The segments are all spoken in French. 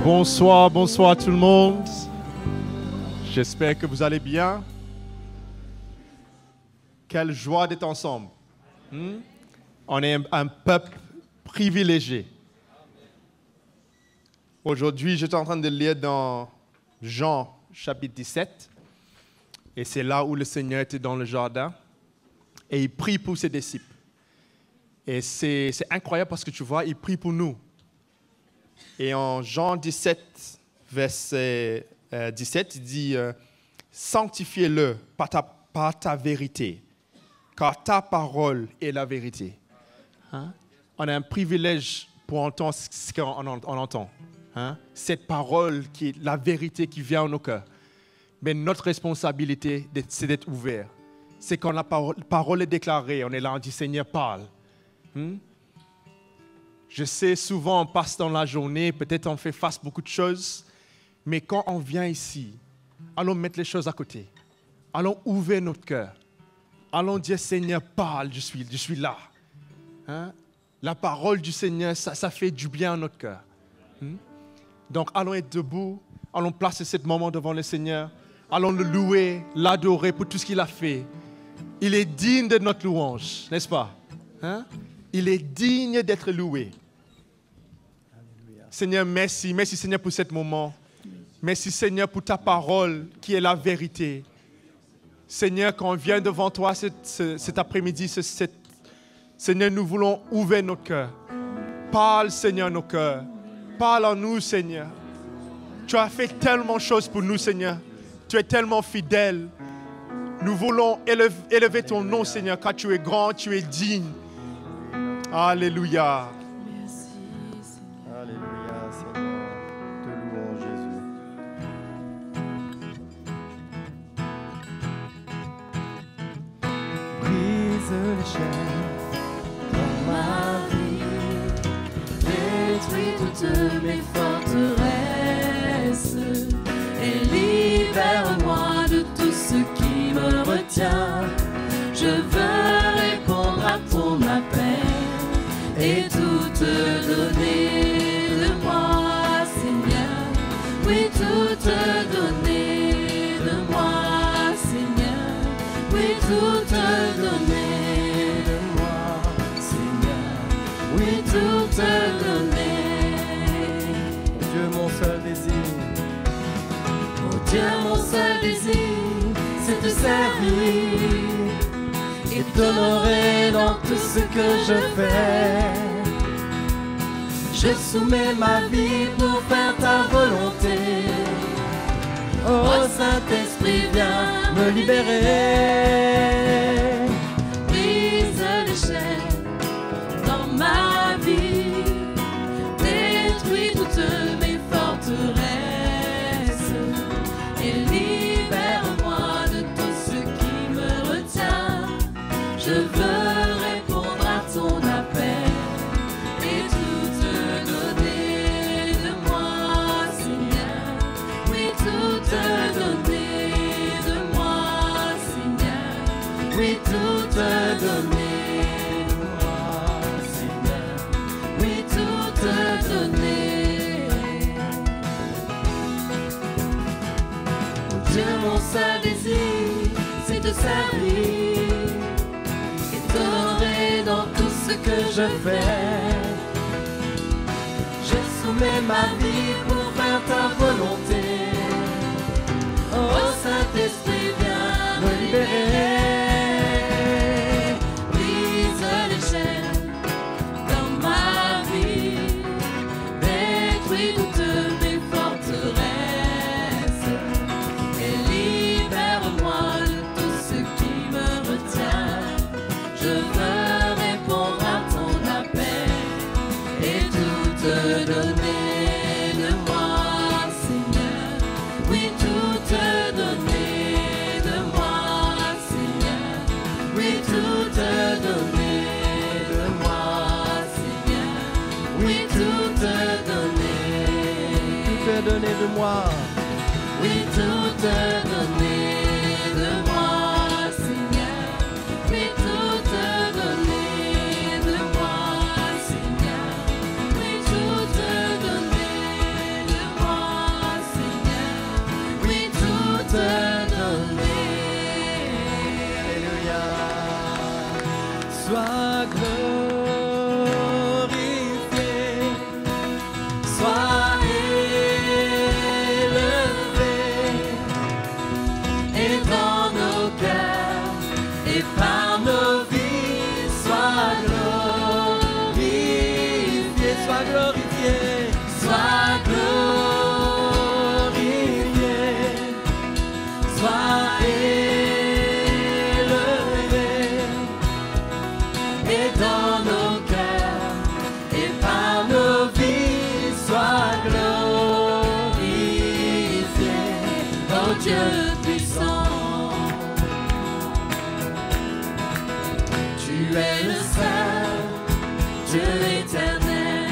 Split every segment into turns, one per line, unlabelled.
Bonsoir, bonsoir tout le monde. J'espère que vous allez bien. Quelle joie d'être ensemble. On est un peuple privilégié. Aujourd'hui, j'étais en train de lire dans Jean chapitre 17. Et c'est là où le Seigneur était dans le jardin. Et il prie pour ses disciples. Et c'est incroyable parce que tu vois, il prie pour nous. Et en Jean 17, verset 17, il dit « Sanctifiez-le par ta vérité, car ta parole est la vérité. » On a un privilège pour entendre ce qu'on entend. Cette parole qui est la vérité qui vient en nos cœurs. Mais notre responsabilité, c'est d'être ouvert. C'est quand la parole est déclarée, on est là, on dit « Seigneur, parle. » Je sais, souvent on passe dans la journée, peut-être on fait face à beaucoup de choses, mais quand on vient ici, allons mettre les choses à côté. Allons ouvrir notre cœur. Allons dire, Seigneur, parle, je suis là. La parole du Seigneur, ça fait du bien à notre cœur. Donc allons être debout, allons placer ce moment devant le Seigneur, allons le louer, l'adorer pour tout ce qu'il a fait. Il est digne de notre louange, n'est-ce pas? Il est digne d'être loué. Seigneur, merci. Merci, Seigneur, pour ce moment. Merci, Seigneur, pour ta parole qui est la vérité. Seigneur, quand on vient devant toi cet après-midi, Seigneur, nous voulons ouvrir nos cœurs. Parle, Seigneur, nos cœurs. Parle en nous, Seigneur. Tu as fait tellement de choses pour nous, Seigneur. Tu es tellement fidèle. Nous voulons élever ton nom, Seigneur, car tu es grand, tu es digne. Alléluia.
Alléluia, Seigneur. Te louons, Jésus. Brise les chaînes dans ma vie,
détruis toutes mes forteresses et libère-moi de tout ce qui me retient. Je veux répondre à ton appel et tout te donner de moi, Seigneur. Oui, tout te donner de moi, Seigneur. Oui, tout te donner de moi, Seigneur. Oui, tout te donner.
Oh Dieu, mon seul désir.
Oh Dieu, mon seul désir, c'est de servir et t'honorer dans tout ce que je fais. Je soumets ma vie pour faire ta volonté. Oh Saint-Esprit, viens me libérer. Brise les chaînes dans ma vie, détruis toutes mes forteresses et libère-moi de tout ce qui me retient. Je veux répondre à ton appel et tout te donner de moi, Seigneur. Oui, tout te donner de moi, Seigneur. Oui, tout te donner de moi, Seigneur. Oui, tout te donner. Oh Dieu, mon seul désir, c'est de servir et t'honorer dans tout ce que je fais. Je soumets ma vie pour faire ta volonté. Oh Saint-Esprit, viens me libérer. Brise les chaînes dans ma vie, détruis toutes mes forteresses et libère-moi de tout ce qui me retient. Je veux répondre à ton appel et tout te donner de moi, Seigneur. Oui, tout te donner de moi, Seigneur. Oui, tout te donner de moi, Seigneur. Oui, tout te donner.
tout est donné de moi.
Oui, tout te donner de moi, Seigneur. Oui, tout te donner de moi, Seigneur. Oui, tout te donner de moi. oh Dieu puissant. Tu es le seul Dieu éternel,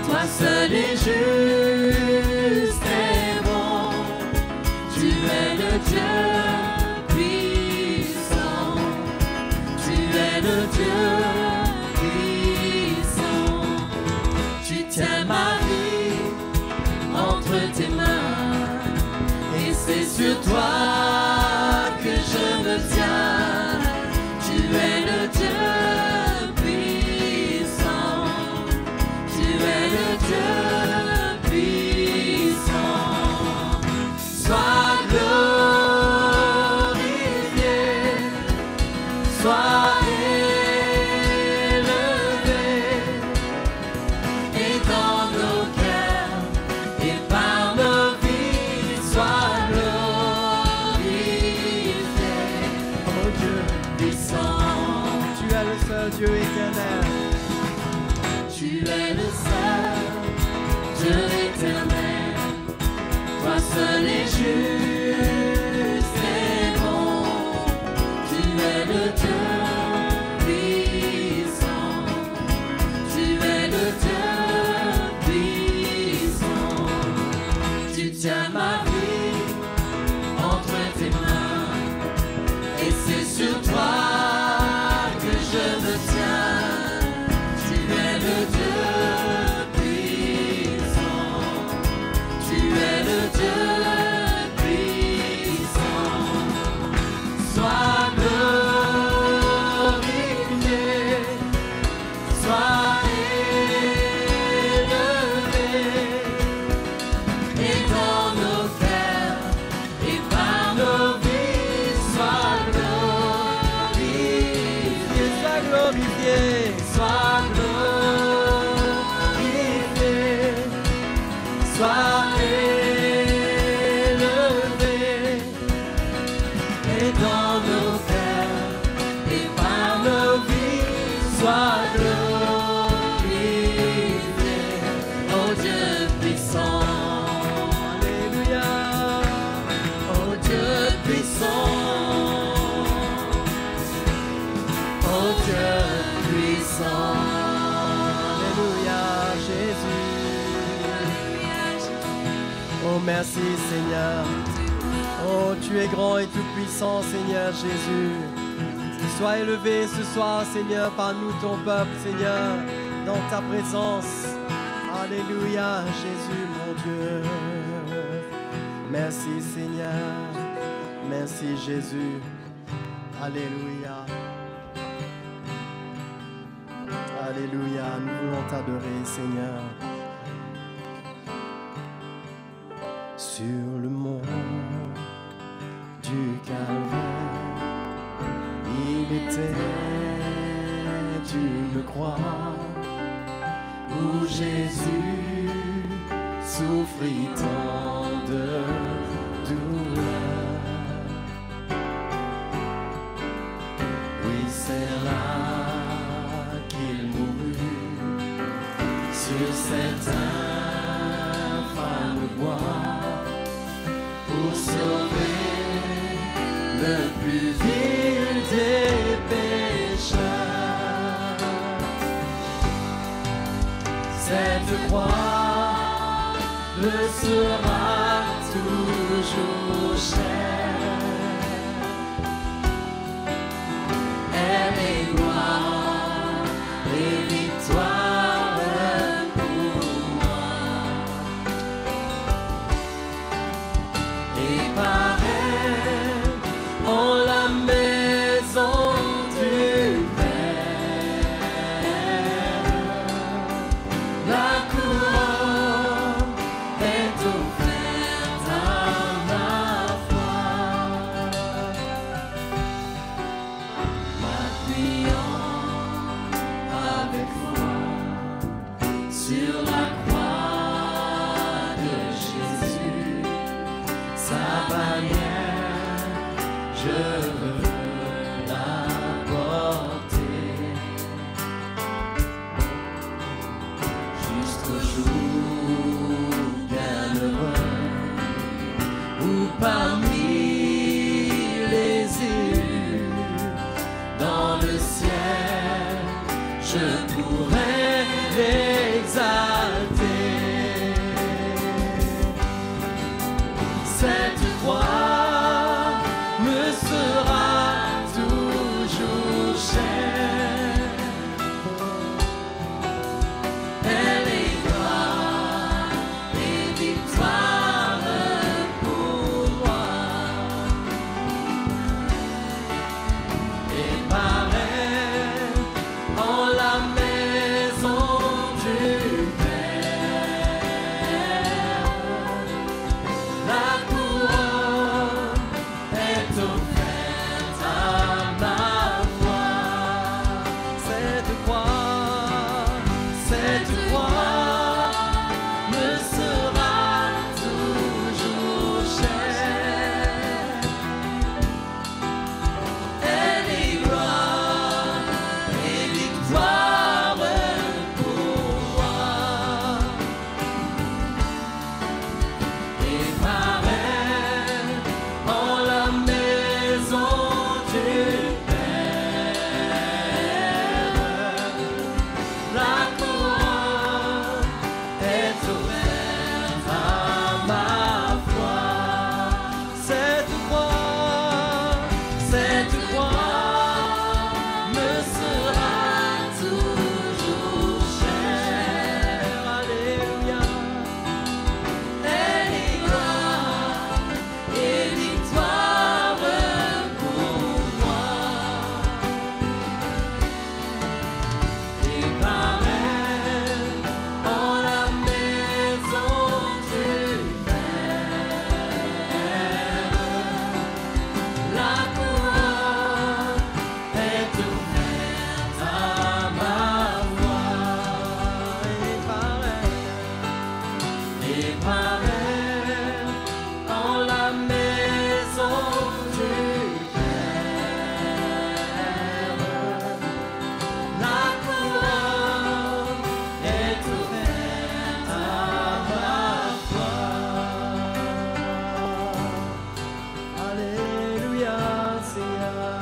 toi seul est juste et bon. Tu es le Dieu puissant, tu es le Dieu puissant. Tu tiens ma vie entre tes mains, et c'est sur toi que je me tiens. Tu es le Dieu puissant, tu es le Dieu puissant. Sois glorifié, sois élevé, et dans nos cœurs et par nos vies, sois glorifié, oh Dieu puissant.
Tu es le seul Dieu éternel.
Tu es le seul Dieu éternel, toi seul est juste et bon. Tu es le Dieu puissant, tu es le Dieu puissant. Tu tiens ma vie entre tes mains, et c'est sur toi que je me tiens. Tu es le Dieu puissant, tu es le Dieu puissant. Sois glorifié, sois élevé, et dans nos cœurs et par nos vies, sois glorifié,
Sois glorifié.
sois glorifié, sois élevé, et dans nos cœurs et par nos vies, sois glorifié, oh Dieu puissant.
Alléluia.
Oh Dieu puissant, oh Dieu puissant.
Alléluia, Jésus. Oh, merci, Seigneur. Oh, tu es grand et tout puissant, Seigneur Jésus. Sois élevé ce soir, Seigneur, par nous, ton peuple, Seigneur, dans ta présence. Alléluia, Jésus, mon Dieu. Merci, Seigneur. Merci, Jésus. Alléluia. Alléluia, nous voulons t'adorer, Seigneur. Sur le mont du Calvaire, il était une croix où Jésus souffrit tant de douleur. Oui, c'est là qu'il mourut sur cet infâme bois pour sauver le plus vil des pécheurs. Cette croix me sera toujours chère. Elle est gloire et victoire pour moi. Et par elle, en la maison du Père, la couronne est offerte à ma foi. Ma puissance éternel dans la maison du Père. La couronne est ouverte à ma foi. Alléluia, Seigneur.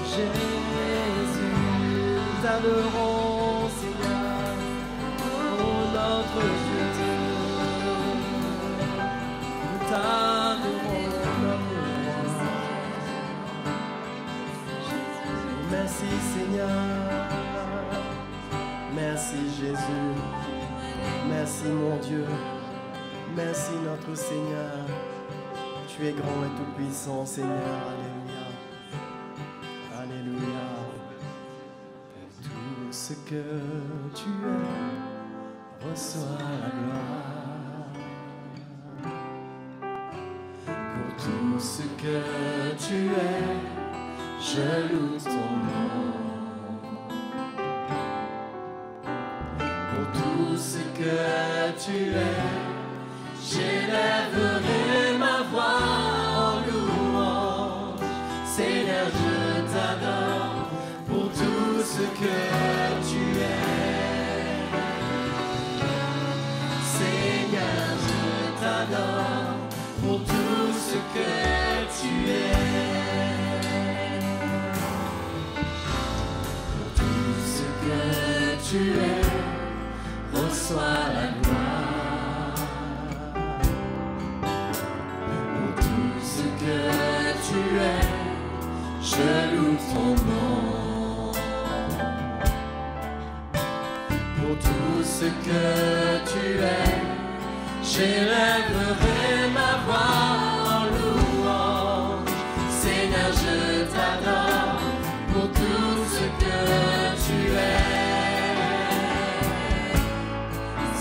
Jésus, nous t'adorons, Seigneur, oh notre Dieu. Nous t'adorons, notre roi. Merci, Seigneur. Merci, Jésus. Merci, mon Dieu. Merci, notre Seigneur. Tu es grand et tout-puissant, Seigneur. Alléluia. Alléluia. Pour tout ce que tu es, reçois la gloire. Pour tout ce que tu es, je loue ton nom. Pour tout ce que tu es, j'élèverai ma voix en louange. Seigneur, je t'adore pour tout ce que tu es. Seigneur, je t'adore pour tout ce que tu es. Pour tout ce que tu es, reçois la gloire. Pour tout ce que tu es, je loue ton nom. Pour tout ce que tu es, j'élèverai ma voix en louange. Seigneur, je t'adore pour tout ce que tu es.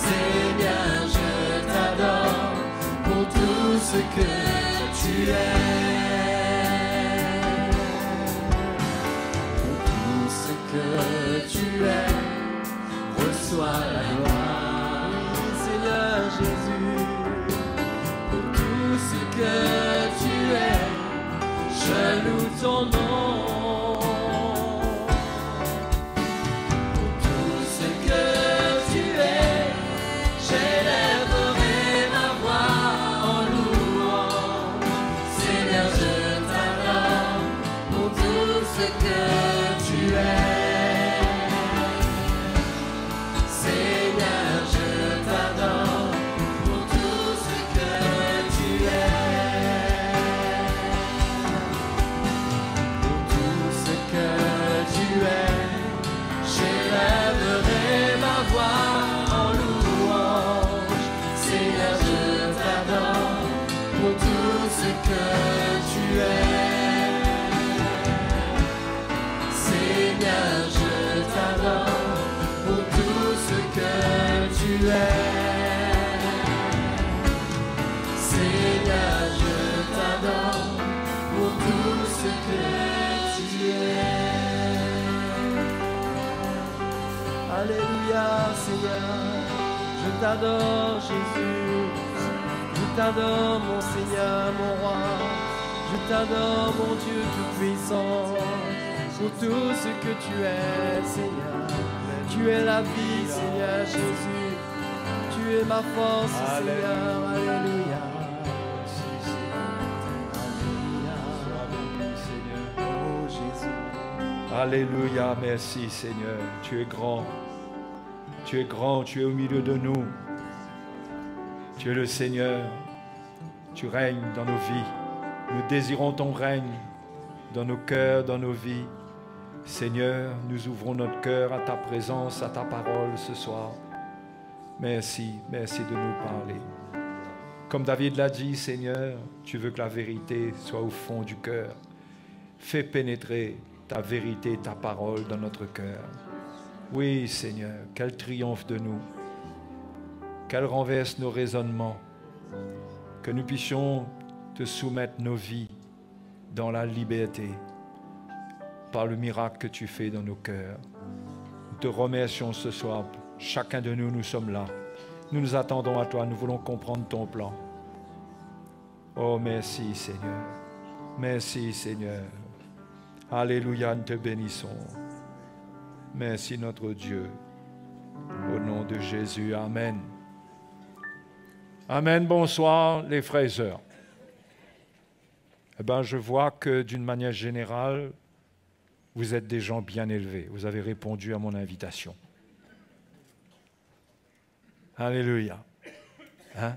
Seigneur, je t'adore pour tout ce que tu es. Pour tout ce que tu es, reçois la gloire. Seigneur Jésus, pour tout ce que tu es, je loue ton nom. Pour tout ce que tu es, j'élèverai ma voix en louange. Seigneur, je t'adore pour tout ce que tu es. Seigneur, je t'adore pour tout ce que tu es. Pour tout ce que tu es, j'élèverai ma voix en louange. Seigneur, je t'adore pour tout ce que tu es. Seigneur, je t'adore pour tout ce que tu es. Seigneur, je t'adore pour tout ce que tu es. Alléluia, Seigneur, je t'adore, Jésus. Je t'adore, mon Seigneur, mon roi. Je t'adore, mon Dieu tout-puissant, pour tout ce que tu es, Seigneur. Tu es la vie, Seigneur Jésus. Tu es ma force, Seigneur. Alléluia. Alléluia. Oh Jésus.
Alléluia, merci Seigneur. Tu es grand. Tu es grand, tu es au milieu de nous. Tu es le Seigneur. Tu règnes dans nos vies. Nous désirons ton règne dans nos cœurs, dans nos vies. Seigneur, nous ouvrons notre cœur à ta présence, à ta parole ce soir. Merci, merci de nous parler. Comme David l'a dit, Seigneur, tu veux que la vérité soit au fond du cœur. Fais pénétrer ta vérité, ta parole dans notre cœur. Oui, Seigneur, qu'elle triomphe de nous, qu'elle renverse nos raisonnements, que nous puissions te soumettre nos vies dans la liberté, par le miracle que tu fais dans nos cœurs. Nous te remercions ce soir. Chacun de nous, nous sommes là. Nous nous attendons à toi, nous voulons comprendre ton plan. Oh, merci Seigneur. Merci Seigneur. Alléluia, nous te bénissons. Merci notre Dieu. Au nom de Jésus, amen. Amen, bonsoir les frères et sœurs. Eh bien, je vois que d'une manière générale, vous êtes des gens bien élevés. Vous avez répondu à mon invitation. Alléluia. Hein?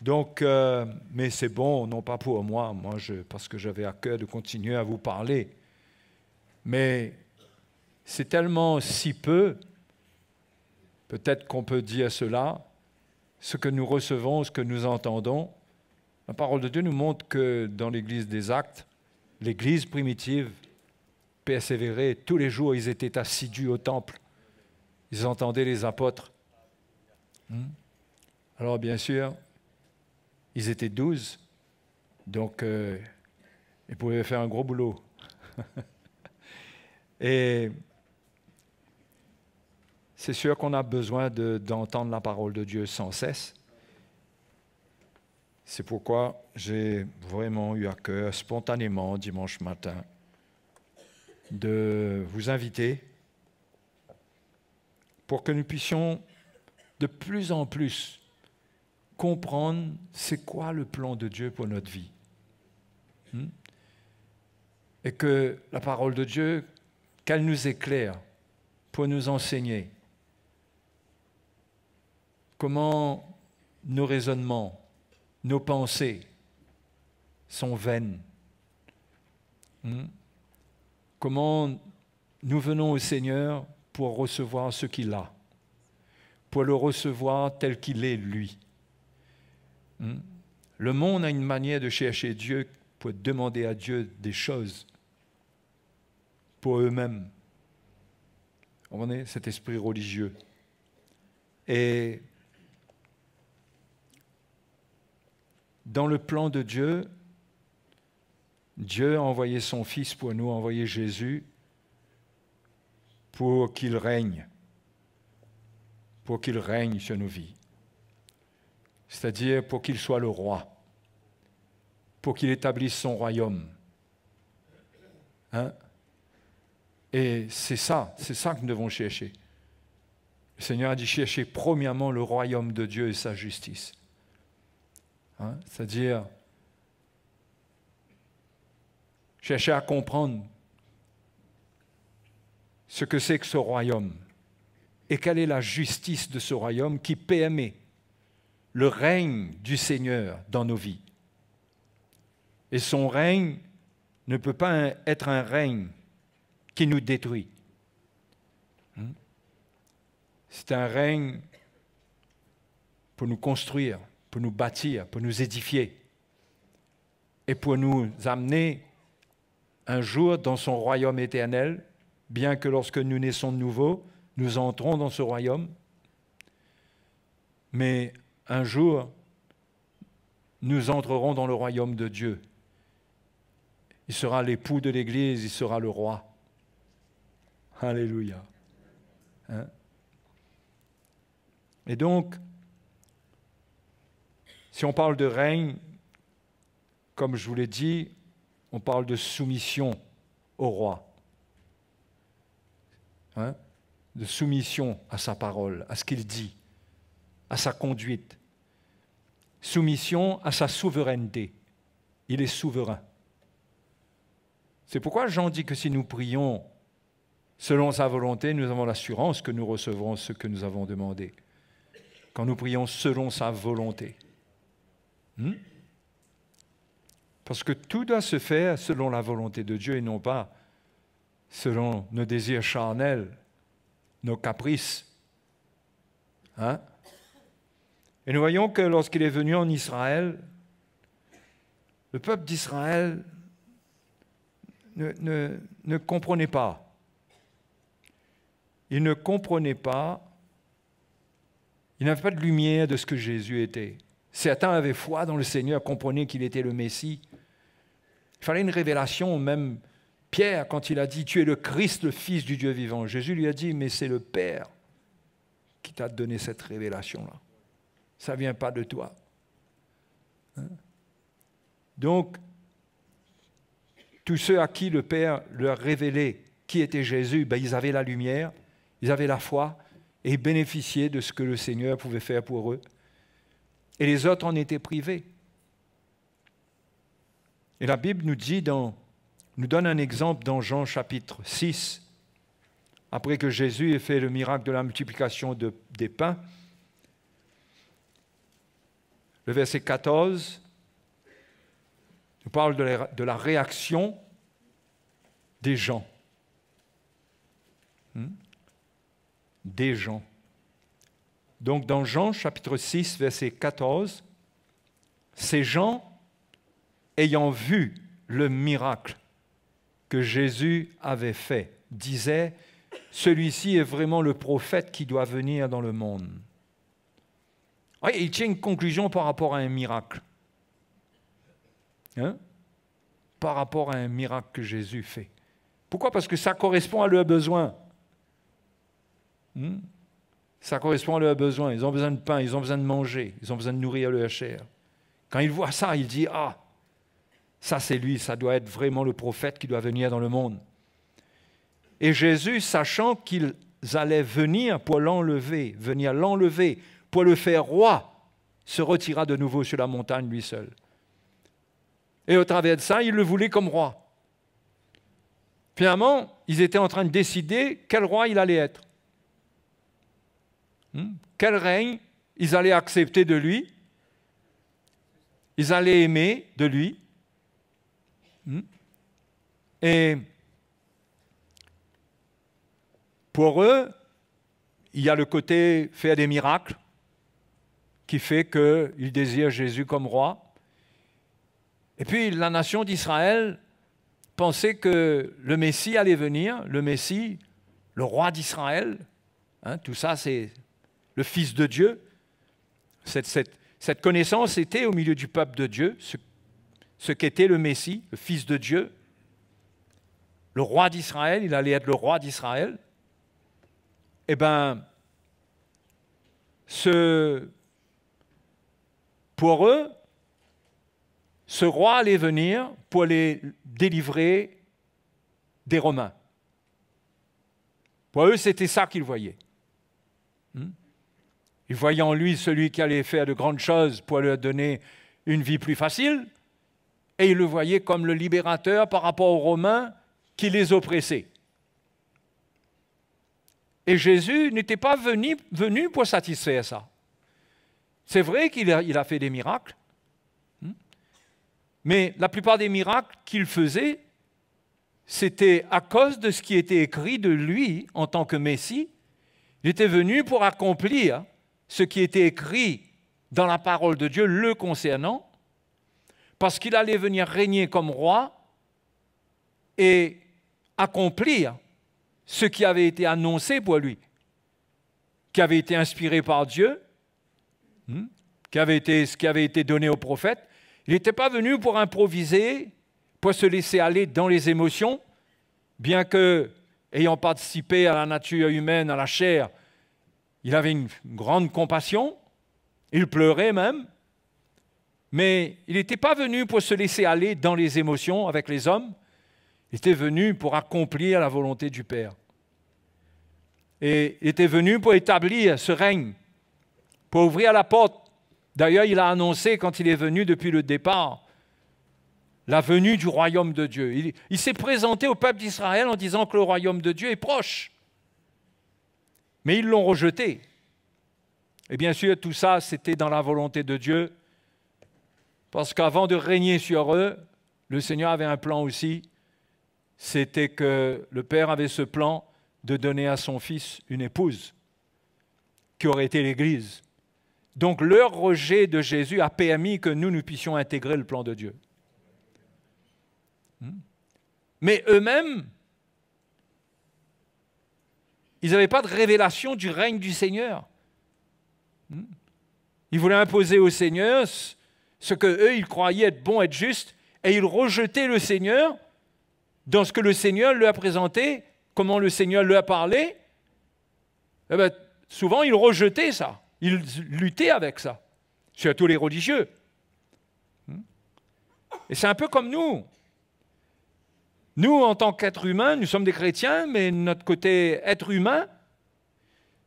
Donc, mais c'est bon, non pas pour moi, parce que j'avais à cœur de continuer à vous parler. Mais c'est tellement si peu, peut-être qu'on peut dire cela, ce que nous recevons, ce que nous entendons. La parole de Dieu nous montre que dans l'Église des Actes, l'Église primitive persévérait. Tous les jours, ils étaient assidus au temple. Ils entendaient les apôtres. Alors, bien sûr, ils étaient 12, donc ils pouvaient faire un gros boulot. Et c'est sûr qu'on a besoin d'entendre la parole de Dieu sans cesse. C'est pourquoi j'ai vraiment eu à cœur, spontanément, dimanche matin, de vous inviter pour que nous puissions de plus en plus comprendre c'est quoi le plan de Dieu pour notre vie. Et que la parole de Dieu, qu'elle nous éclaire pour nous enseigner comment nos raisonnements, nos pensées sont vaines. Comment nous venons au Seigneur pour recevoir ce qu'il a, pour le recevoir tel qu'il est, lui. Le monde a une manière de chercher Dieu pour demander à Dieu des choses pour eux-mêmes. Vous comprenez cet esprit religieux. Et dans le plan de Dieu, Dieu a envoyé son Fils pour nous, a envoyé Jésus pour qu'il règne sur nos vies. C'est-à-dire pour qu'il soit le roi, pour qu'il établisse son royaume. Et c'est ça que nous devons chercher. Le Seigneur a dit chercher premièrement le royaume de Dieu et sa justice. C'est-à-dire chercher à comprendre ce que c'est que ce royaume et quelle est la justice de ce royaume qui permet le règne du Seigneur dans nos vies. Et son règne ne peut pas être un règne qui nous détruit. C'est un règne pour nous construire, pour nous bâtir, pour nous édifier et pour nous amener un jour dans son royaume éternel, bien que lorsque nous naissons de nouveau, nous entrons dans ce royaume. Mais un jour, nous entrerons dans le royaume de Dieu. Il sera l'époux de l'Église, il sera le roi. Alléluia. Et donc, si on parle de règne, comme je vous l'ai dit, on parle de soumission au roi. De soumission à sa parole, à ce qu'il dit, à sa conduite. Soumission à sa souveraineté. Il est souverain. C'est pourquoi Jean dit que si nous prions selon sa volonté, nous avons l'assurance que nous recevrons ce que nous avons demandé. Quand nous prions selon sa volonté. Parce que tout doit se faire selon la volonté de Dieu et non pas selon nos désirs charnels, nos caprices. Et nous voyons que lorsqu'il est venu en Israël, le peuple d'Israël ne comprenait pas. Il ne comprenait pas, il n'avait pas de lumière de ce que Jésus était. Certains avaient foi dans le Seigneur, comprenaient qu'il était le Messie. Il fallait une révélation, même Pierre, quand il a dit « Tu es le Christ, le Fils du Dieu vivant », Jésus lui a dit « Mais c'est le Père qui t'a donné cette révélation-là. Ça ne vient pas de toi. Hein? Donc, tous ceux à qui le Père leur révélait qui était Jésus, ben, ils avaient la lumière, ils avaient la foi et ils bénéficiaient de ce que le Seigneur pouvait faire pour eux. Et les autres en étaient privés. Et la Bible nous donne un exemple dans Jean chapitre 6, après que Jésus ait fait le miracle de la multiplication des pains. Le verset 14 nous parle de la réaction des gens. Des gens. Donc dans Jean chapitre 6, verset 14, ces gens, ayant vu le miracle que Jésus avait fait, disaient, celui-ci est vraiment le prophète qui doit venir dans le monde. Oui, il tient une conclusion par rapport à un miracle. Hein? Par rapport à un miracle que Jésus fait. Pourquoi? Parce que ça correspond à leurs besoins. Ça correspond à leurs besoins. Ils ont besoin de pain, ils ont besoin de manger, ils ont besoin de nourrir leur chair. Quand ils voient ça, ils disent, ah, ça c'est lui, ça doit être vraiment le prophète qui doit venir dans le monde. Et Jésus, sachant qu'ils allaient venir pour l'enlever, pour le faire roi, se retira de nouveau sur la montagne lui seul. Et au travers de ça, il le voulait comme roi. Finalement, ils étaient en train de décider quel roi il allait être. Quel règne ils allaient accepter de lui, ils allaient aimer de lui. Et pour eux, il y a le côté faire des miracles qui fait qu'ils désirent Jésus comme roi. Et puis la nation d'Israël pensait que le Messie allait venir, le Messie, le roi d'Israël, tout ça c'est le Fils de Dieu. Cette connaissance était au milieu du peuple de Dieu, ce qu'était le Messie, le Fils de Dieu, le roi d'Israël, il allait être le roi d'Israël. Eh bien, pour eux, ce roi allait venir pour les délivrer des Romains. Pour eux, c'était ça qu'ils voyaient. Ils voyaient en lui celui qui allait faire de grandes choses pour leur donner une vie plus facile, et ils le voyaient comme le libérateur par rapport aux Romains qui les oppressaient. Et Jésus n'était pas venu pour satisfaire ça. C'est vrai qu'il a fait des miracles, mais la plupart des miracles qu'il faisait, c'était à cause de ce qui était écrit de lui en tant que Messie. Il était venu pour accomplir ce qui était écrit dans la parole de Dieu le concernant, parce qu'il allait venir régner comme roi et accomplir ce qui avait été annoncé pour lui, qui avait été inspiré par Dieu, ce qui avait été donné aux prophètes. Il n'était pas venu pour improviser, pour se laisser aller dans les émotions, bien que, ayant participé à la nature humaine, à la chair, il avait une grande compassion, il pleurait même, mais il n'était pas venu pour se laisser aller dans les émotions avec les hommes, il était venu pour accomplir la volonté du Père. Et il était venu pour établir ce règne, pour ouvrir la porte. D'ailleurs, il a annoncé, quand il est venu depuis le départ, la venue du royaume de Dieu. Il s'est présenté au peuple d'Israël en disant que le royaume de Dieu est proche. Mais ils l'ont rejeté. Et bien sûr, tout ça, c'était dans la volonté de Dieu, parce qu'avant de régner sur eux, le Seigneur avait un plan aussi. C'était que le Père avait ce plan de donner à son Fils une épouse, qui aurait été l'Église. Donc leur rejet de Jésus a permis que nous puissions intégrer le plan de Dieu. Mais eux-mêmes, ils n'avaient pas de révélation du règne du Seigneur. Ils voulaient imposer au Seigneur ce qu'eux, ils croyaient être bon, être juste, et ils rejetaient le Seigneur dans ce que le Seigneur leur a présenté, comment le Seigneur leur a parlé. Eh bien, souvent, ils rejetaient ça. Ils luttaient avec ça. Surtout les religieux. Et c'est un peu comme nous. Nous, en tant qu'êtres humains, nous sommes des chrétiens, mais notre côté être humain,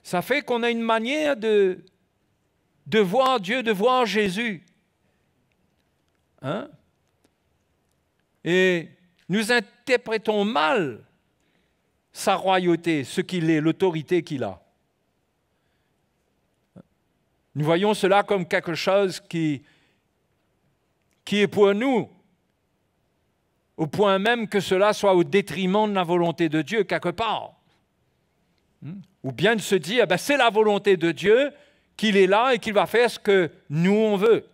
ça fait qu'on a une manière de voir Dieu, de voir Jésus. Hein? Et nous interprétons mal sa royauté, ce qu'il est, l'autorité qu'il a. Nous voyons cela comme quelque chose qui est pour nous, au point même que cela soit au détriment de la volonté de Dieu, quelque part. Ou bien de se dire, ben, c'est la volonté de Dieu, qu'il est là et qu'il va faire ce que nous, on veut.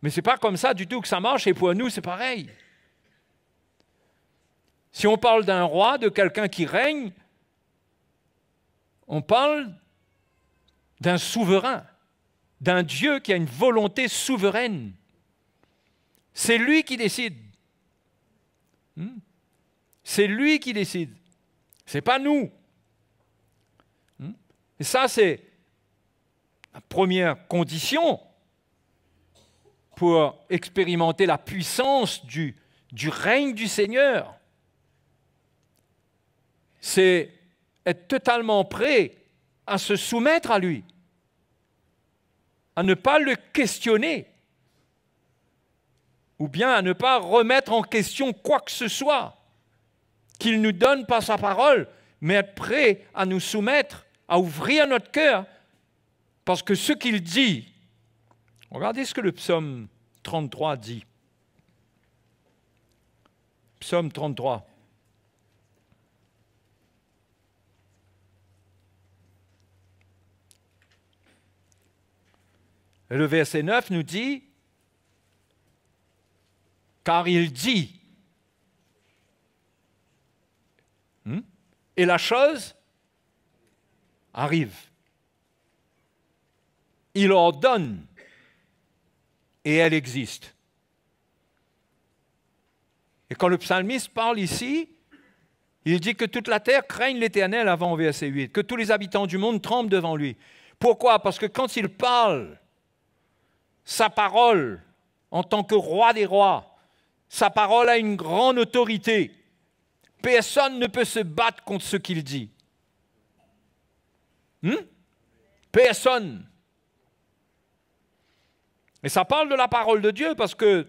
Mais ce n'est pas comme ça du tout que ça marche, et pour nous, c'est pareil. Si on parle d'un roi, de quelqu'un qui règne, on parle d'un souverain, d'un Dieu qui a une volonté souveraine. C'est lui qui décide. C'est lui qui décide. Ce n'est pas nous. Et ça, c'est la première condition pour expérimenter la puissance du règne du Seigneur. C'est être totalement prêt à se soumettre à lui, à ne pas le questionner, ou bien à ne pas remettre en question quoi que ce soit qu'il nous donne par sa parole, mais être prêt à nous soumettre, à ouvrir notre cœur, parce que ce qu'il dit, regardez ce que le psaume 33 dit. Psaume 33. Et le verset 9 nous dit, car il dit, et la chose arrive. Il ordonne et elle existe. Et quand le psalmiste parle ici, il dit que toute la terre craigne l'Éternel avant verset 8, que tous les habitants du monde tremblent devant lui. Pourquoi? Parce que quand il parle, sa parole, en tant que roi des rois, sa parole a une grande autorité. Personne ne peut se battre contre ce qu'il dit. Personne. Et ça parle de la parole de Dieu parce que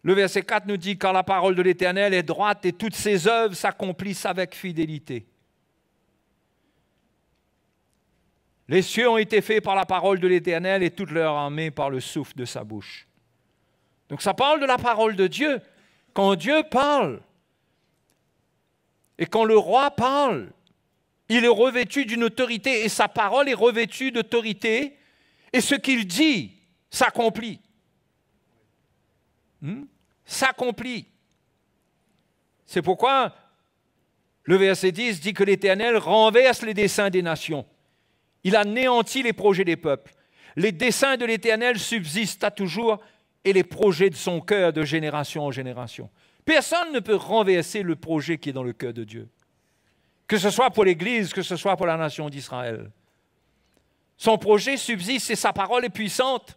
le verset 4 nous dit « Car la parole de l'Éternel est droite et toutes ses œuvres s'accomplissent avec fidélité. » Les cieux ont été faits par la parole de l'Éternel et toute leur armée par le souffle de sa bouche. Donc ça parle de la parole de Dieu. Quand Dieu parle et quand le roi parle, il est revêtu d'une autorité et sa parole est revêtue d'autorité et ce qu'il dit s'accomplit. S'accomplit. C'est pourquoi le verset 10 dit que l'Éternel renverse les desseins des nations. Il anéantit les projets des peuples. Les desseins de l'Éternel subsistent à toujours et les projets de son cœur de génération en génération. Personne ne peut renverser le projet qui est dans le cœur de Dieu. Que ce soit pour l'Église, que ce soit pour la nation d'Israël. Son projet subsiste et sa parole est puissante.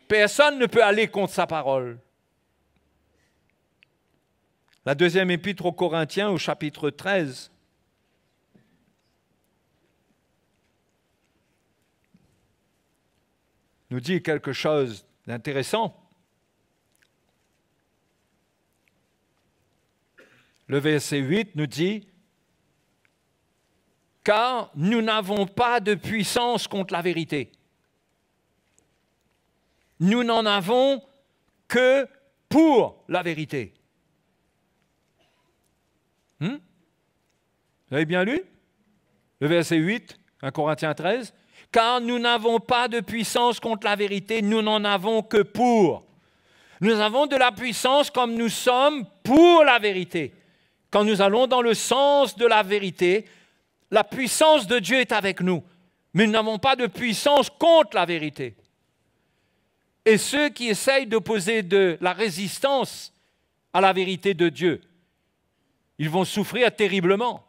Personne ne peut aller contre sa parole. La deuxième épître aux Corinthiens, au chapitre 13, nous dit quelque chose d'intéressant. Le verset 8 nous dit « Car nous n'avons pas de puissance contre la vérité. Nous n'en avons que pour la vérité. » Vous avez bien lu? Le verset 8, 1 Corinthiens 13. « Car nous n'avons pas de puissance contre la vérité, nous n'en avons que pour. » Nous avons de la puissance comme nous sommes pour la vérité. Quand nous allons dans le sens de la vérité, la puissance de Dieu est avec nous. Mais nous n'avons pas de puissance contre la vérité. Et ceux qui essayent d'opposer de la résistance à la vérité de Dieu, ils vont souffrir terriblement.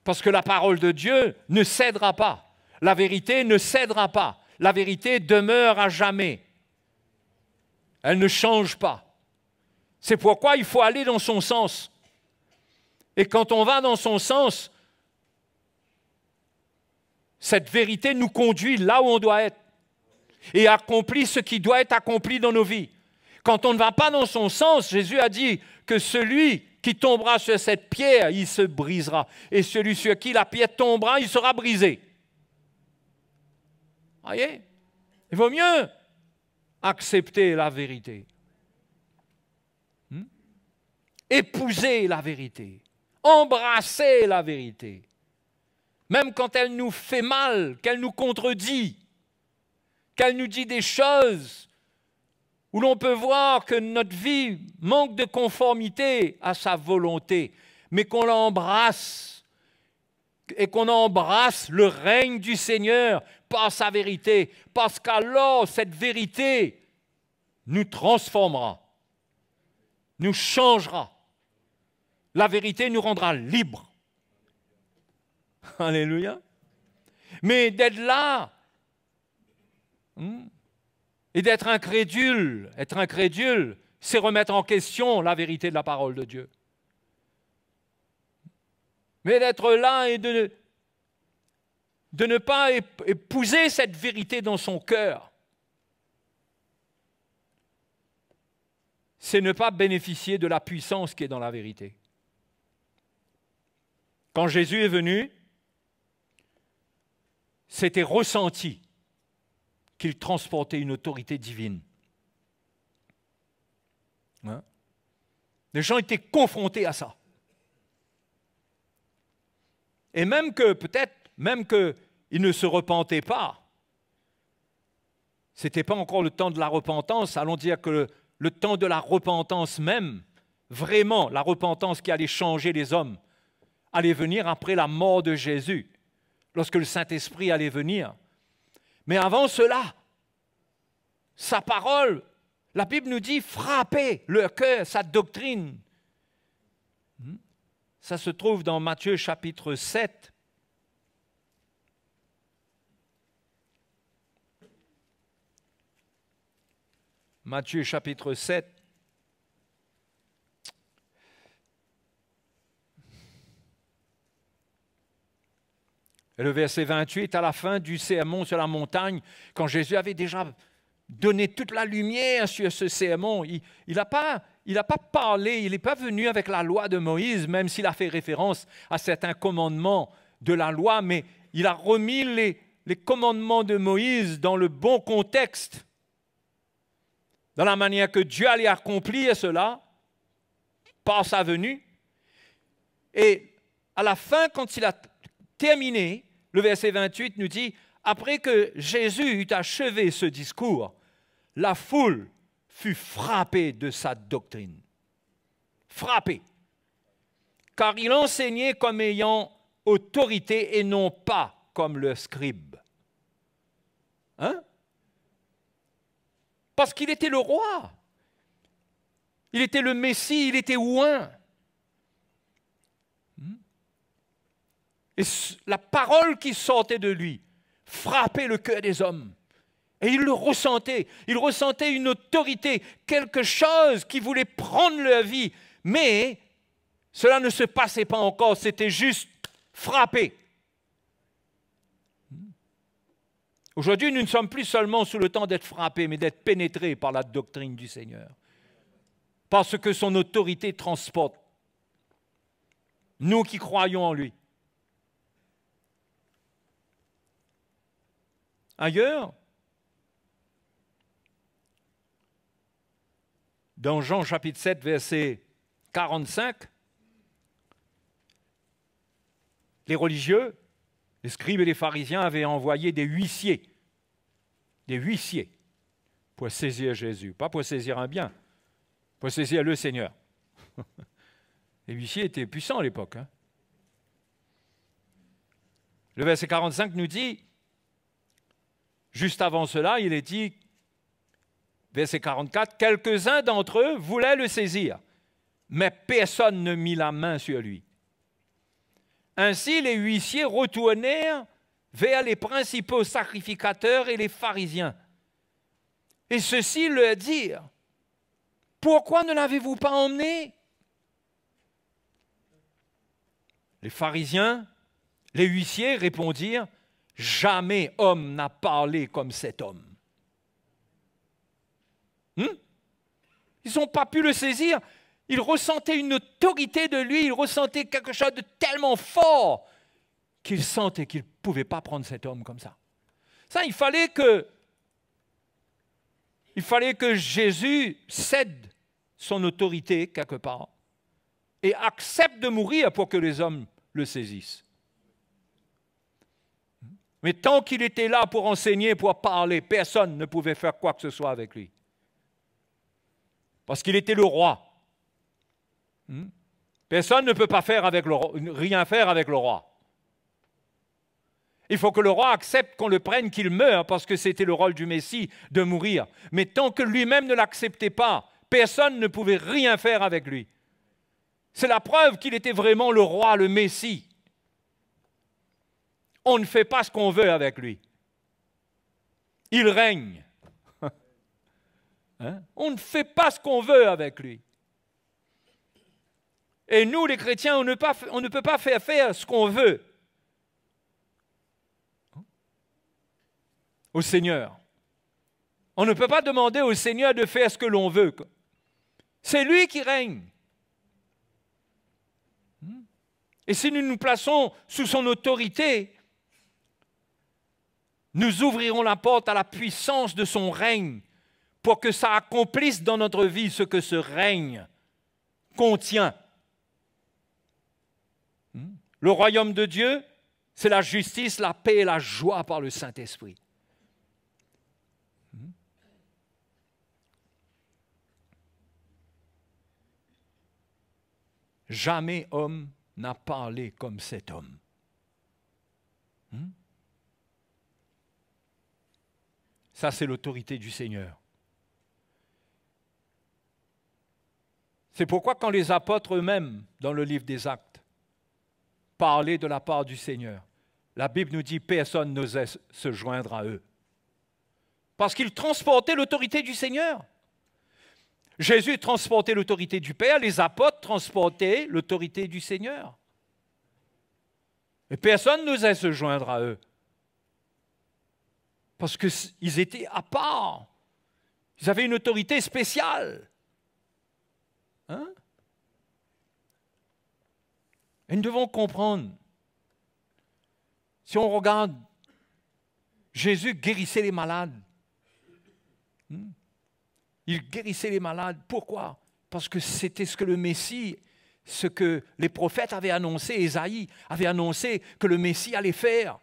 Parce que la parole de Dieu ne cédera pas. La vérité ne cédera pas. La vérité demeure à jamais. Elle ne change pas. C'est pourquoi il faut aller dans son sens. Et quand on va dans son sens, cette vérité nous conduit là où on doit être et accomplit ce qui doit être accompli dans nos vies. Quand on ne va pas dans son sens, Jésus a dit que celui qui tombera sur cette pierre, il se brisera. Et celui sur qui la pierre tombera, il sera brisé. Voyez? Il vaut mieux accepter la vérité. Épouser la vérité. Embrasser la vérité. Même quand elle nous fait mal, qu'elle nous contredit, qu'elle nous dit des choses où l'on peut voir que notre vie manque de conformité à sa volonté, mais qu'on l'embrasse et qu'on embrasse le règne du Seigneur par sa vérité, parce qu'alors cette vérité nous transformera, nous changera. La vérité nous rendra libres. Alléluia. Mais d'être là et d'être incrédule, c'est remettre en question la vérité de la parole de Dieu. Mais d'être là et de ne pas épouser cette vérité dans son cœur, c'est ne pas bénéficier de la puissance qui est dans la vérité. Quand Jésus est venu, c'était ressenti qu'il transportait une autorité divine. Hein? Les gens étaient confrontés à ça. Et même qu'ils ne se repentaient pas, ce n'était pas encore le temps de la repentance, allons dire que le temps de la repentance même, vraiment la repentance qui allait changer les hommes, allait venir après la mort de Jésus, lorsque le Saint-Esprit allait venir. Mais avant cela, sa parole, la Bible nous dit frapper leur cœur, sa doctrine. Ça se trouve dans Matthieu chapitre 7. Matthieu chapitre 7. Et le verset 28, à la fin du sermon sur la montagne, quand Jésus avait déjà donné toute la lumière sur ce sermon, il n'a pas parlé, il n'est pas venu avec la loi de Moïse, même s'il a fait référence à certains commandements de la loi, mais il a remis les commandements de Moïse dans le bon contexte, dans la manière que Dieu allait accomplir cela par sa venue. Et à la fin, quand il a terminé, le verset 28 nous dit, après que Jésus eut achevé ce discours, la foule fut frappée de sa doctrine. Frappée. Car il enseignait comme ayant autorité et non pas comme le scribe. Hein? Parce qu'il était le roi. Il était le Messie, il était oint. Et la parole qui sortait de lui frappait le cœur des hommes. Et il le ressentait. Il ressentait une autorité, quelque chose qui voulait prendre leur vie. Mais cela ne se passait pas encore, c'était juste frapper. Aujourd'hui, nous ne sommes plus seulement sous le temps d'être frappés, mais d'être pénétrés par la doctrine du Seigneur. Parce que son autorité transporte. Nous qui croyons en lui. Ailleurs, dans Jean chapitre 7, verset 45, les religieux, les scribes et les pharisiens avaient envoyé des huissiers pour saisir Jésus, pas pour saisir un bien, pour saisir le Seigneur. Les huissiers étaient puissants à l'époque. Hein? Le verset 45 nous dit, juste avant cela, il est dit, verset 44, « Quelques-uns d'entre eux voulaient le saisir, mais personne ne mit la main sur lui. Ainsi, les huissiers retournèrent vers les principaux sacrificateurs et les pharisiens. Et ceux-ci leur dirent, « Pourquoi ne l'avez-vous pas emmené ?» Les pharisiens, les huissiers répondirent, « Jamais homme n'a parlé comme cet homme. » Ils n'ont pas pu le saisir. Ils ressentaient une autorité de lui, ils ressentaient quelque chose de tellement fort qu'ils sentaient qu'ils ne pouvaient pas prendre cet homme comme ça. Ça, il fallait que Jésus cède son autorité quelque part et accepte de mourir pour que les hommes le saisissent. Mais tant qu'il était là pour enseigner, pour parler, personne ne pouvait faire quoi que ce soit avec lui. Parce qu'il était le roi. Personne ne peut pas rien faire avec le roi. Il faut que le roi accepte qu'on le prenne, qu'il meure, parce que c'était le rôle du Messie de mourir. Mais tant que lui-même ne l'acceptait pas, personne ne pouvait rien faire avec lui. C'est la preuve qu'il était vraiment le roi, le Messie. On ne fait pas ce qu'on veut avec lui. Il règne. On ne fait pas ce qu'on veut avec lui. Et nous, les chrétiens, on ne peut pas faire ce qu'on veut au Seigneur. On ne peut pas demander au Seigneur de faire ce que l'on veut. C'est lui qui règne. Et si nous nous plaçons sous son autorité, nous ouvrirons la porte à la puissance de son règne pour que ça accomplisse dans notre vie ce que ce règne contient. Le royaume de Dieu, c'est la justice, la paix et la joie par le Saint-Esprit. Jamais homme n'a parlé comme cet homme. Ça, c'est l'autorité du Seigneur. C'est pourquoi quand les apôtres eux-mêmes, dans le livre des Actes, parlaient de la part du Seigneur, la Bible nous dit « personne n'osait se joindre à eux ». Parce qu'ils transportaient l'autorité du Seigneur. Jésus transportait l'autorité du Père, les apôtres transportaient l'autorité du Seigneur. Et personne n'osait se joindre à eux. Parce qu'ils étaient à part. Ils avaient une autorité spéciale. Et nous devons comprendre, si on regarde, Jésus guérissait les malades. Il guérissait les malades. Pourquoi? Parce que c'était ce que le Messie, ce que les prophètes avaient annoncé, Ésaïe avait annoncé que le Messie allait faire.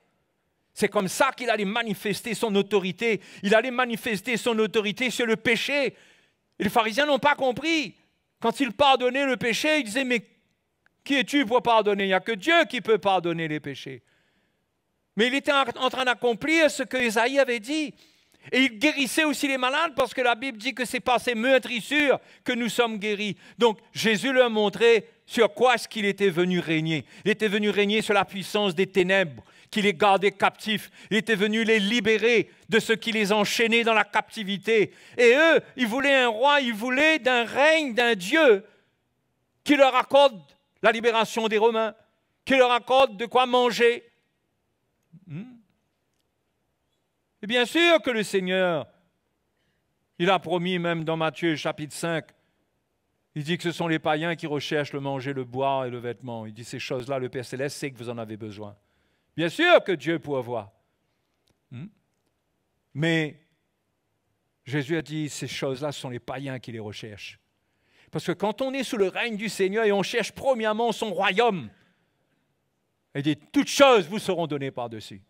C'est comme ça qu'il allait manifester son autorité. Il allait manifester son autorité sur le péché. Et les pharisiens n'ont pas compris. Quand il pardonnait le péché, ils disaient « Mais qui es-tu pour pardonner? Il n'y a que Dieu qui peut pardonner les péchés. » Mais il était en train d'accomplir ce que Ésaïe avait dit. Et il guérissait aussi les malades parce que la Bible dit que c'est par ses meurtrissures que nous sommes guéris. Donc Jésus leur montrait sur quoi est-ce qu'il était venu régner. Il était venu régner sur la puissance des ténèbres qui les gardait captifs. Il était venu les libérer de ce qui les enchaînait dans la captivité. Et eux, ils voulaient un roi, ils voulaient d'un règne, d'un Dieu qui leur accorde la libération des Romains, qui leur accorde de quoi manger. Et bien sûr que le Seigneur, il a promis même dans Matthieu chapitre 5, il dit que ce sont les païens qui recherchent le manger, le boire et le vêtement. Il dit ces choses-là, le Père Céleste sait que vous en avez besoin. Bien sûr que Dieu pourvoit. Mais Jésus a dit ces choses-là, ce sont les païens qui les recherchent. Parce que quand on est sous le règne du Seigneur et on cherche premièrement son royaume, il dit toutes choses vous seront données par-dessus.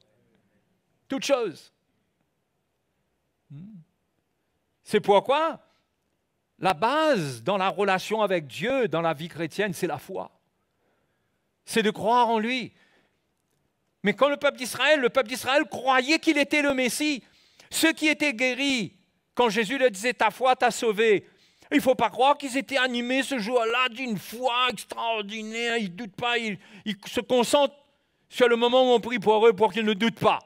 Toutes choses. C'est pourquoi la base dans la relation avec Dieu, dans la vie chrétienne, c'est la foi. C'est de croire en lui. Mais quand le peuple d'Israël croyait qu'il était le Messie, ceux qui étaient guéris, quand Jésus leur disait « ta foi t'a sauvé », Il ne faut pas croire qu'ils étaient animés ce jour-là d'une foi extraordinaire. Ils ne doutent pas, ils se concentrent sur le moment où on prie pour eux pour qu'ils ne doutent pas.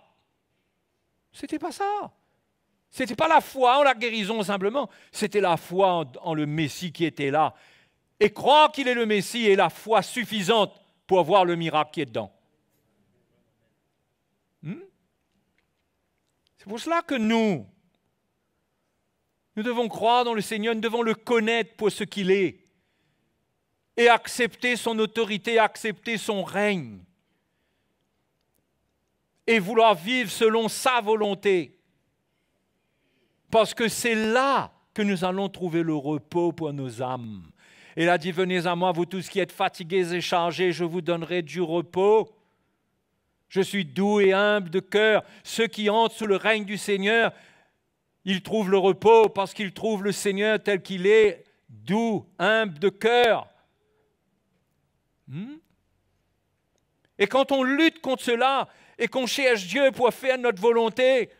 Ce n'était pas ça. Ce n'était pas la foi en la guérison simplement. C'était la foi en le Messie qui était là. Et croire qu'il est le Messie est la foi suffisante pour voir le miracle qui est dedans. C'est pour cela que nous devons croire dans le Seigneur, nous devons le connaître pour ce qu'il est et accepter son autorité, accepter son règne et vouloir vivre selon sa volonté. Parce que c'est là que nous allons trouver le repos pour nos âmes. Et il a dit, venez à moi, vous tous qui êtes fatigués et chargés, je vous donnerai du repos. Je suis doux et humble de cœur. Ceux qui entrent sous le règne du Seigneur, ils trouvent le repos parce qu'ils trouvent le Seigneur tel qu'il est, doux, humble de cœur. Et quand on lutte contre cela et qu'on cherche Dieu pour faire notre volonté,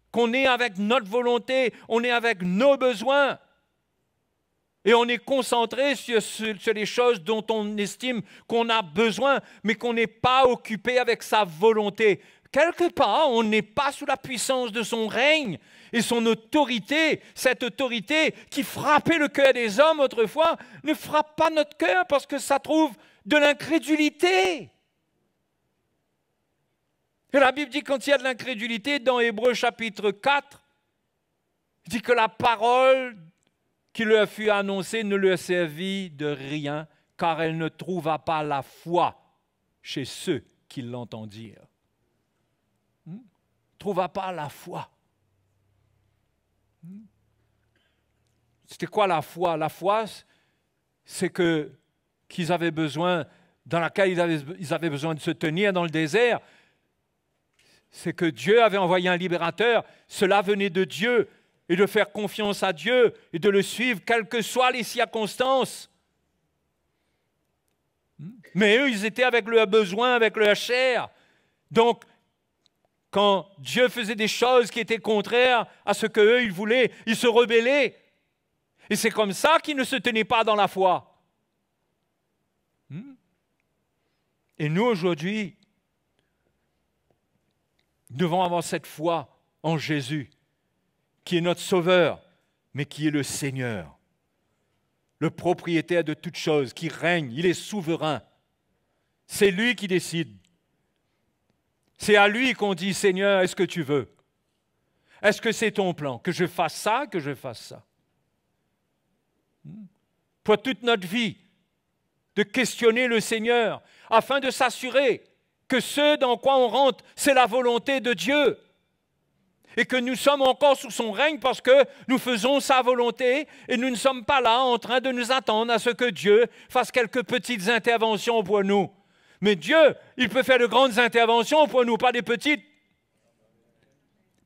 qu'on est avec notre volonté, on est avec nos besoins, et on est concentré sur les choses dont on estime qu'on a besoin, mais qu'on n'est pas occupé avec sa volonté. Quelque part, on n'est pas sous la puissance de son règne et son autorité. Cette autorité qui frappait le cœur des hommes autrefois ne frappe pas notre cœur parce que ça trouve de l'incrédulité. Et la Bible dit quand il y a de l'incrédulité, dans Hébreux chapitre 4, il dit que la parole qui leur fut annoncée ne leur servit de rien, car elle ne trouva pas la foi chez ceux qui l'entendirent. Ne trouva pas la foi. C'était quoi la foi? La foi, c'est qu'ils avaient besoin, dans laquelle ils avaient besoin de se tenir dans le désert. C'est que Dieu avait envoyé un libérateur. Cela venait de Dieu. Et de faire confiance à Dieu et de le suivre, quelles que soient les circonstances. Mais eux, ils étaient avec leurs besoins, avec leur chair. Donc, quand Dieu faisait des choses qui étaient contraires à ce qu'eux, ils voulaient, ils se rebellaient. Et c'est comme ça qu'ils ne se tenaient pas dans la foi. Et nous, aujourd'hui, nous devons avoir cette foi en Jésus, qui est notre Sauveur, mais qui est le Seigneur, le propriétaire de toutes choses, qui règne, il est souverain. C'est lui qui décide. C'est à lui qu'on dit, Seigneur, est-ce que tu veux? Est-ce que c'est ton plan? Que je fasse ça, que je fasse ça? Pour toute notre vie, de questionner le Seigneur, afin de s'assurer que ce dans quoi on rentre, c'est la volonté de Dieu. Et que nous sommes encore sous son règne parce que nous faisons sa volonté et nous ne sommes pas là en train de nous attendre à ce que Dieu fasse quelques petites interventions pour nous. Mais Dieu, il peut faire de grandes interventions pour nous, pas des petites.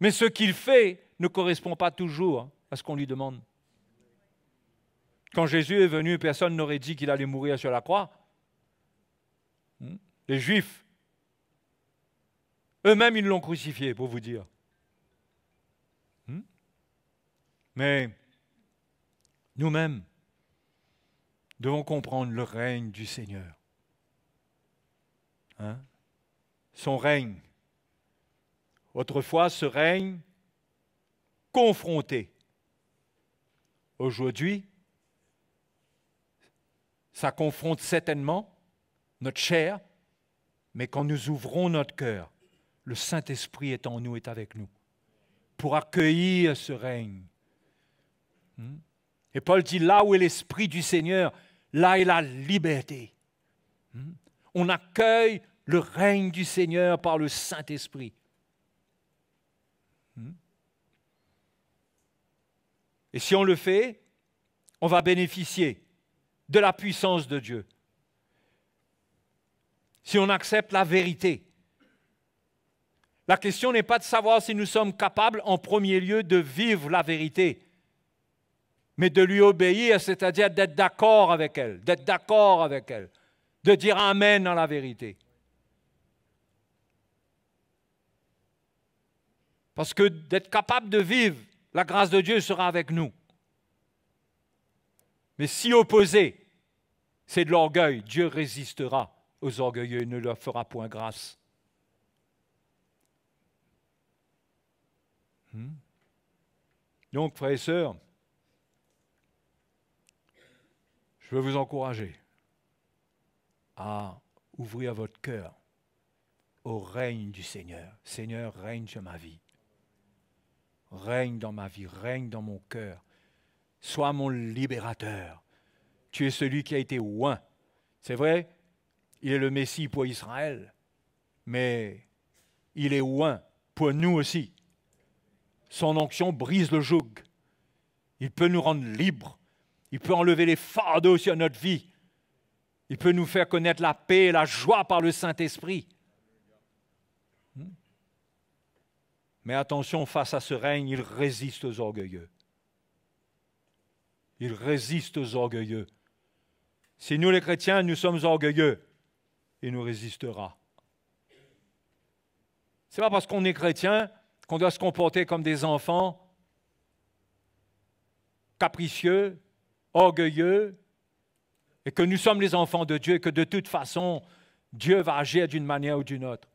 Mais ce qu'il fait ne correspond pas toujours à ce qu'on lui demande. Quand Jésus est venu, personne n'aurait dit qu'il allait mourir sur la croix. Les Juifs, eux-mêmes, ils l'ont crucifié, pour vous dire. Mais nous-mêmes devons comprendre le règne du Seigneur. Son règne. Autrefois, ce règne confronté. Aujourd'hui, ça confronte certainement notre chair, mais quand nous ouvrons notre cœur, le Saint-Esprit est en nous, est avec nous, pour accueillir ce règne. Et Paul dit, là où est l'Esprit du Seigneur, là est la liberté. On accueille le règne du Seigneur par le Saint-Esprit. Et si on le fait, on va bénéficier de la puissance de Dieu. Si on accepte la vérité. La question n'est pas de savoir si nous sommes capables, en premier lieu, de vivre la vérité, mais de lui obéir, c'est-à-dire d'être d'accord avec elle, de dire Amen dans la vérité. Parce que d'être capable de vivre, la grâce de Dieu sera avec nous. Mais si opposé, c'est de l'orgueil, Dieu résistera aux orgueilleux et ne leur fera point grâce. Donc, frères et sœurs, je veux vous encourager à ouvrir votre cœur au règne du Seigneur. Seigneur, règne sur ma vie. Règne dans ma vie, règne dans mon cœur. Sois mon libérateur. Tu es celui qui a été oint. C'est vrai, il est le Messie pour Israël, mais il est oint pour nous aussi. Son onction brise le joug. Il peut nous rendre libres. Il peut enlever les fardeaux sur notre vie. Il peut nous faire connaître la paix et la joie par le Saint-Esprit. Mais attention, face à ce règne, il résiste aux orgueilleux. Il résiste aux orgueilleux. Si nous, les chrétiens, nous sommes orgueilleux, il nous résistera. Ce n'est pas parce qu'on est chrétien qu'on doit se comporter comme des enfants capricieux, orgueilleux, et que nous sommes les enfants de Dieu et que de toute façon, Dieu va agir d'une manière ou d'une autre.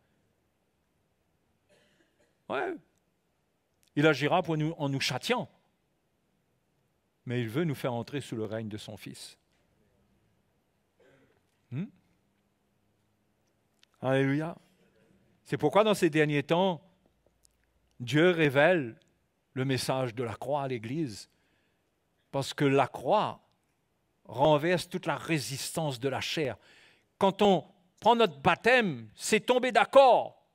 Ouais. Il agira pour nous, en nous châtiant, mais il veut nous faire entrer sous le règne de son Fils. Alléluia. C'est pourquoi dans ces derniers temps, Dieu révèle le message de la croix à l'Église, parce que la croix renverse toute la résistance de la chair. Quand on prend notre baptême, c'est tomber d'accord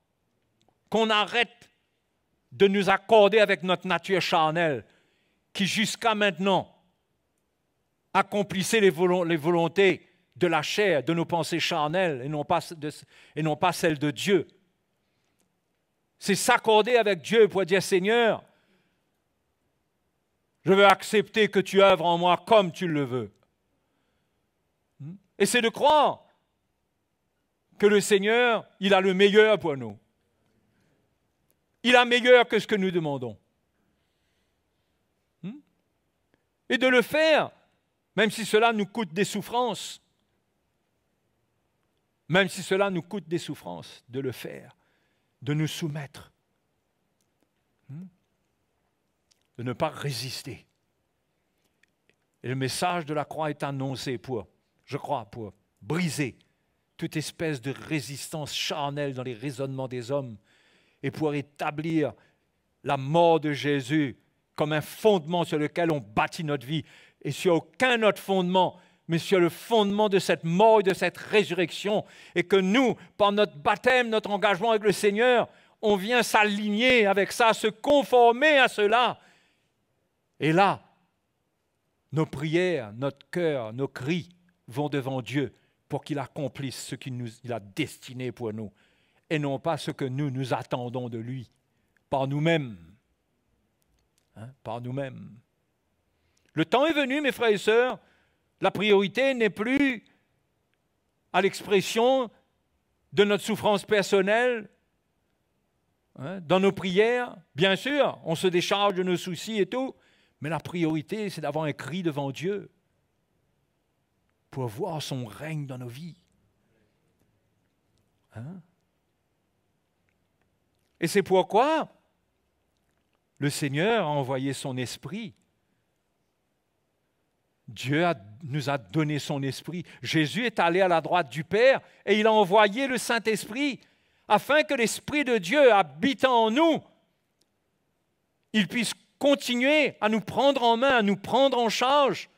qu'on arrête de nous accorder avec notre nature charnelle, qui jusqu'à maintenant accomplissait les volontés de la chair, de nos pensées charnelles, et non pas celles de Dieu. C'est s'accorder avec Dieu pour dire, Seigneur, je veux accepter que tu œuvres en moi comme tu le veux. Et c'est de croire que le Seigneur, il a le meilleur pour nous. Il a meilleur que ce que nous demandons. Et de le faire, même si cela nous coûte des souffrances. Même si cela nous coûte des souffrances, de le faire, de nous soumettre, de ne pas résister. Et le message de la croix est annoncé pour, je crois, pour briser toute espèce de résistance charnelle dans les raisonnements des hommes et pour établir la mort de Jésus comme un fondement sur lequel on bâtit notre vie et sur aucun autre fondement, mais sur le fondement de cette mort et de cette résurrection, et que nous, par notre baptême, notre engagement avec le Seigneur, on vient s'aligner avec ça, se conformer à cela. Et là, nos prières, notre cœur, nos cris vont devant Dieu pour qu'il accomplisse ce qu'il a destiné pour nous, et non pas ce que nous attendons de lui, par nous-mêmes. Par nous-mêmes. Le temps est venu, mes frères et sœurs, la priorité n'est plus à l'expression de notre souffrance personnelle, dans nos prières. Bien sûr, on se décharge de nos soucis et tout, mais la priorité, c'est d'avoir un cri devant Dieu pour voir son règne dans nos vies. Et c'est pourquoi le Seigneur a envoyé son Esprit. Dieu nous a donné son Esprit. Jésus est allé à la droite du Père et il a envoyé le Saint-Esprit afin que l'Esprit de Dieu habitant en nous, il puisse continuer à nous prendre en main, à nous prendre en charge,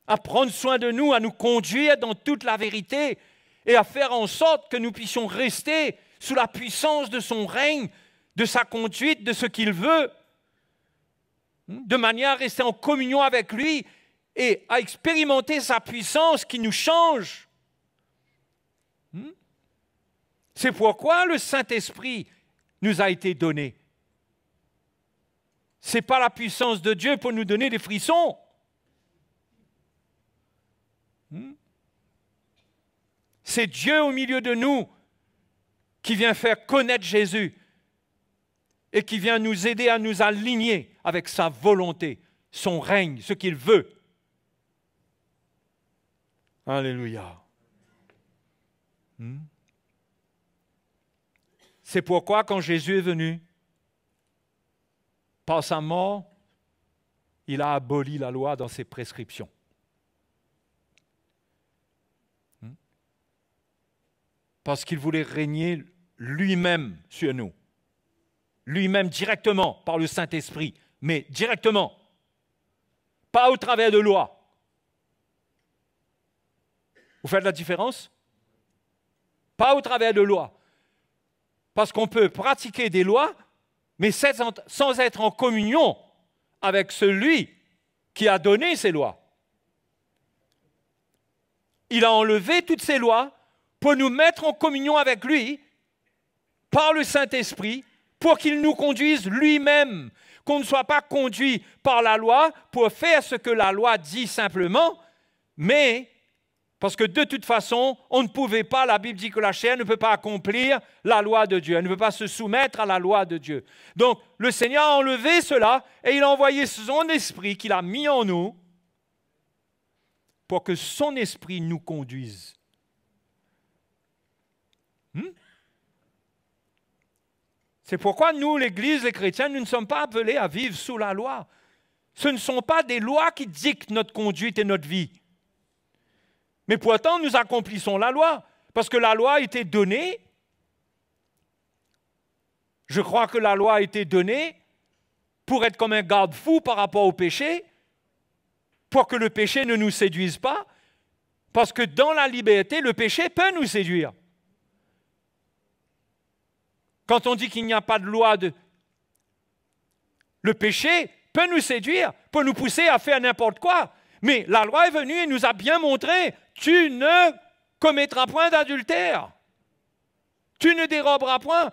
à prendre soin de nous, à nous conduire dans toute la vérité et à faire en sorte que nous puissions rester sous la puissance de son règne, de sa conduite, de ce qu'il veut, de manière à rester en communion avec lui et à expérimenter sa puissance qui nous change. C'est pourquoi le Saint-Esprit nous a été donné. Ce n'est pas la puissance de Dieu pour nous donner des frissons. C'est Dieu au milieu de nous qui vient faire connaître Jésus et qui vient nous aider à nous aligner avec sa volonté, son règne, ce qu'il veut. Alléluia. C'est pourquoi quand Jésus est venu, par sa mort, il a aboli la loi dans ses prescriptions. Parce qu'il voulait régner lui-même sur nous. Lui-même directement par le Saint-Esprit, mais directement. Pas au travers de loi. Vous faites la différence? Pas au travers de loi. Parce qu'on peut pratiquer des lois, mais sans être en communion avec celui qui a donné ces lois. Il a enlevé toutes ces lois pour nous mettre en communion avec lui par le Saint-Esprit, pour qu'il nous conduise lui-même, qu'on ne soit pas conduit par la loi pour faire ce que la loi dit simplement, mais parce que de toute façon, on ne pouvait pas, la Bible dit que la chair ne peut pas accomplir la loi de Dieu, elle ne peut pas se soumettre à la loi de Dieu. Donc, le Seigneur a enlevé cela et il a envoyé son esprit qu'il a mis en nous pour que son esprit nous conduise. C'est pourquoi nous, l'Église, les chrétiens, nous ne sommes pas appelés à vivre sous la loi. Ce ne sont pas des lois qui dictent notre conduite et notre vie. Mais pourtant, nous accomplissons la loi, parce que la loi a été donnée. Je crois que la loi a été donnée pour être comme un garde-fou par rapport au péché, pour que le péché ne nous séduise pas, parce que dans la liberté, le péché peut nous séduire. Quand on dit qu'il n'y a pas de loi, le péché peut nous séduire, peut nous pousser à faire n'importe quoi. Mais la loi est venue et nous a bien montré, tu ne commettras point d'adultère. Tu ne déroberas point.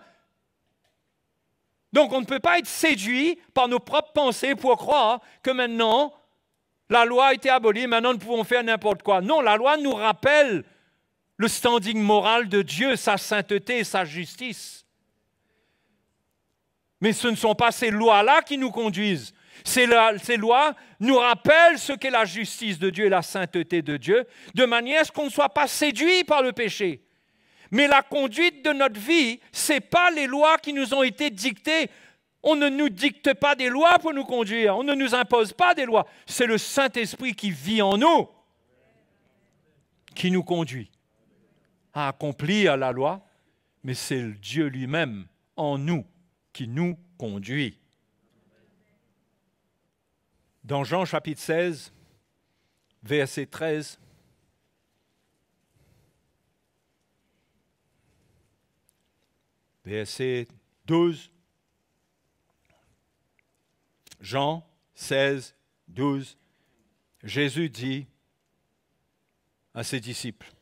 Donc on ne peut pas être séduit par nos propres pensées pour croire que maintenant, la loi a été abolie, maintenant nous pouvons faire n'importe quoi. Non, la loi nous rappelle le standing moral de Dieu, sa sainteté et sa justice. Mais ce ne sont pas ces lois-là qui nous conduisent. Ces lois nous rappellent ce qu'est la justice de Dieu et la sainteté de Dieu, de manière à ce qu'on ne soit pas séduit par le péché. Mais la conduite de notre vie, ce n'est pas les lois qui nous ont été dictées. On ne nous dicte pas des lois pour nous conduire. On ne nous impose pas des lois. C'est le Saint-Esprit qui vit en nous, qui nous conduit à accomplir la loi, mais c'est Dieu lui-même en nous qui nous conduit. Dans Jean chapitre 16, verset 13, verset 12, Jean 16, 12, Jésus dit à ses disciples,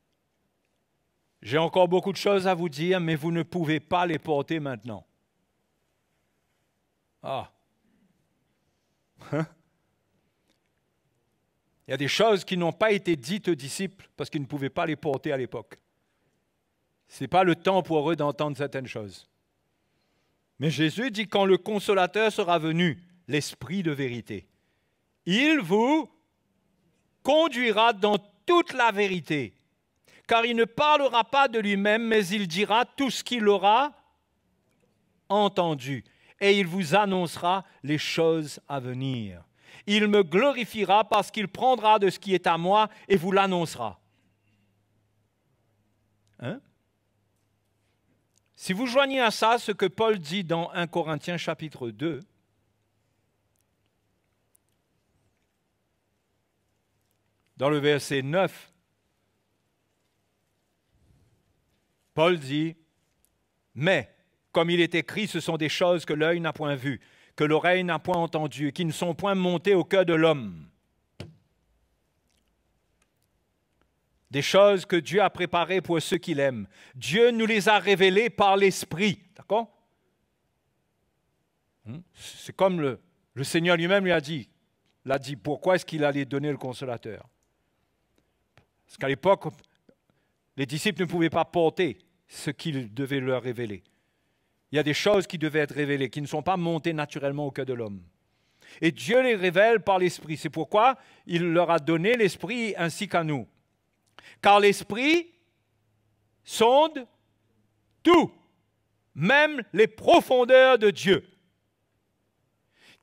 « J'ai encore beaucoup de choses à vous dire, mais vous ne pouvez pas les porter maintenant. » Ah! Hein? Il y a des choses qui n'ont pas été dites aux disciples parce qu'ils ne pouvaient pas les porter à l'époque. Ce n'est pas le temps pour eux d'entendre certaines choses. Mais Jésus dit, quand le Consolateur sera venu, l'Esprit de vérité, il vous conduira dans toute la vérité, car il ne parlera pas de lui-même, mais il dira tout ce qu'il aura entendu, et il vous annoncera les choses à venir. Il me glorifiera parce qu'il prendra de ce qui est à moi et vous l'annoncera. Hein? Si vous joignez à ça ce que Paul dit dans 1 Corinthiens chapitre 2, dans le verset 9, Paul dit, « Mais, comme il est écrit, ce sont des choses que l'œil n'a point vues, que l'oreille n'a point entendues, et qui ne sont point montées au cœur de l'homme. Des choses que Dieu a préparées pour ceux qui l'aiment. Dieu nous les a révélées par l'Esprit. » D'accord? C'est comme le Seigneur lui-même l'a dit. Pourquoi est-ce qu'il allait donner le Consolateur? Parce qu'à l'époque, les disciples ne pouvaient pas porter ce qu'il devait leur révéler. Il y a des choses qui devaient être révélées, qui ne sont pas montées naturellement au cœur de l'homme. Et Dieu les révèle par l'Esprit. C'est pourquoi il leur a donné l'Esprit ainsi qu'à nous. Car l'Esprit sonde tout, même les profondeurs de Dieu.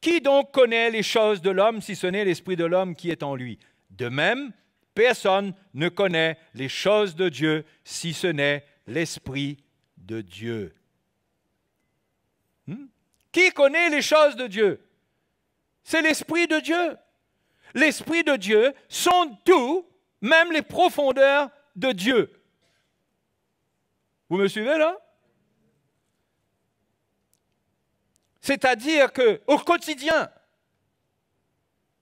Qui donc connaît les choses de l'homme si ce n'est l'Esprit de l'homme qui est en lui? De même, personne ne connaît les choses de Dieu si ce n'est l'Esprit de Dieu. Qui connaît les choses de Dieu? C'est l'Esprit de Dieu. L'Esprit de Dieu sonde tout, même les profondeurs de Dieu. Vous me suivez là? C'est-à-dire qu'au quotidien,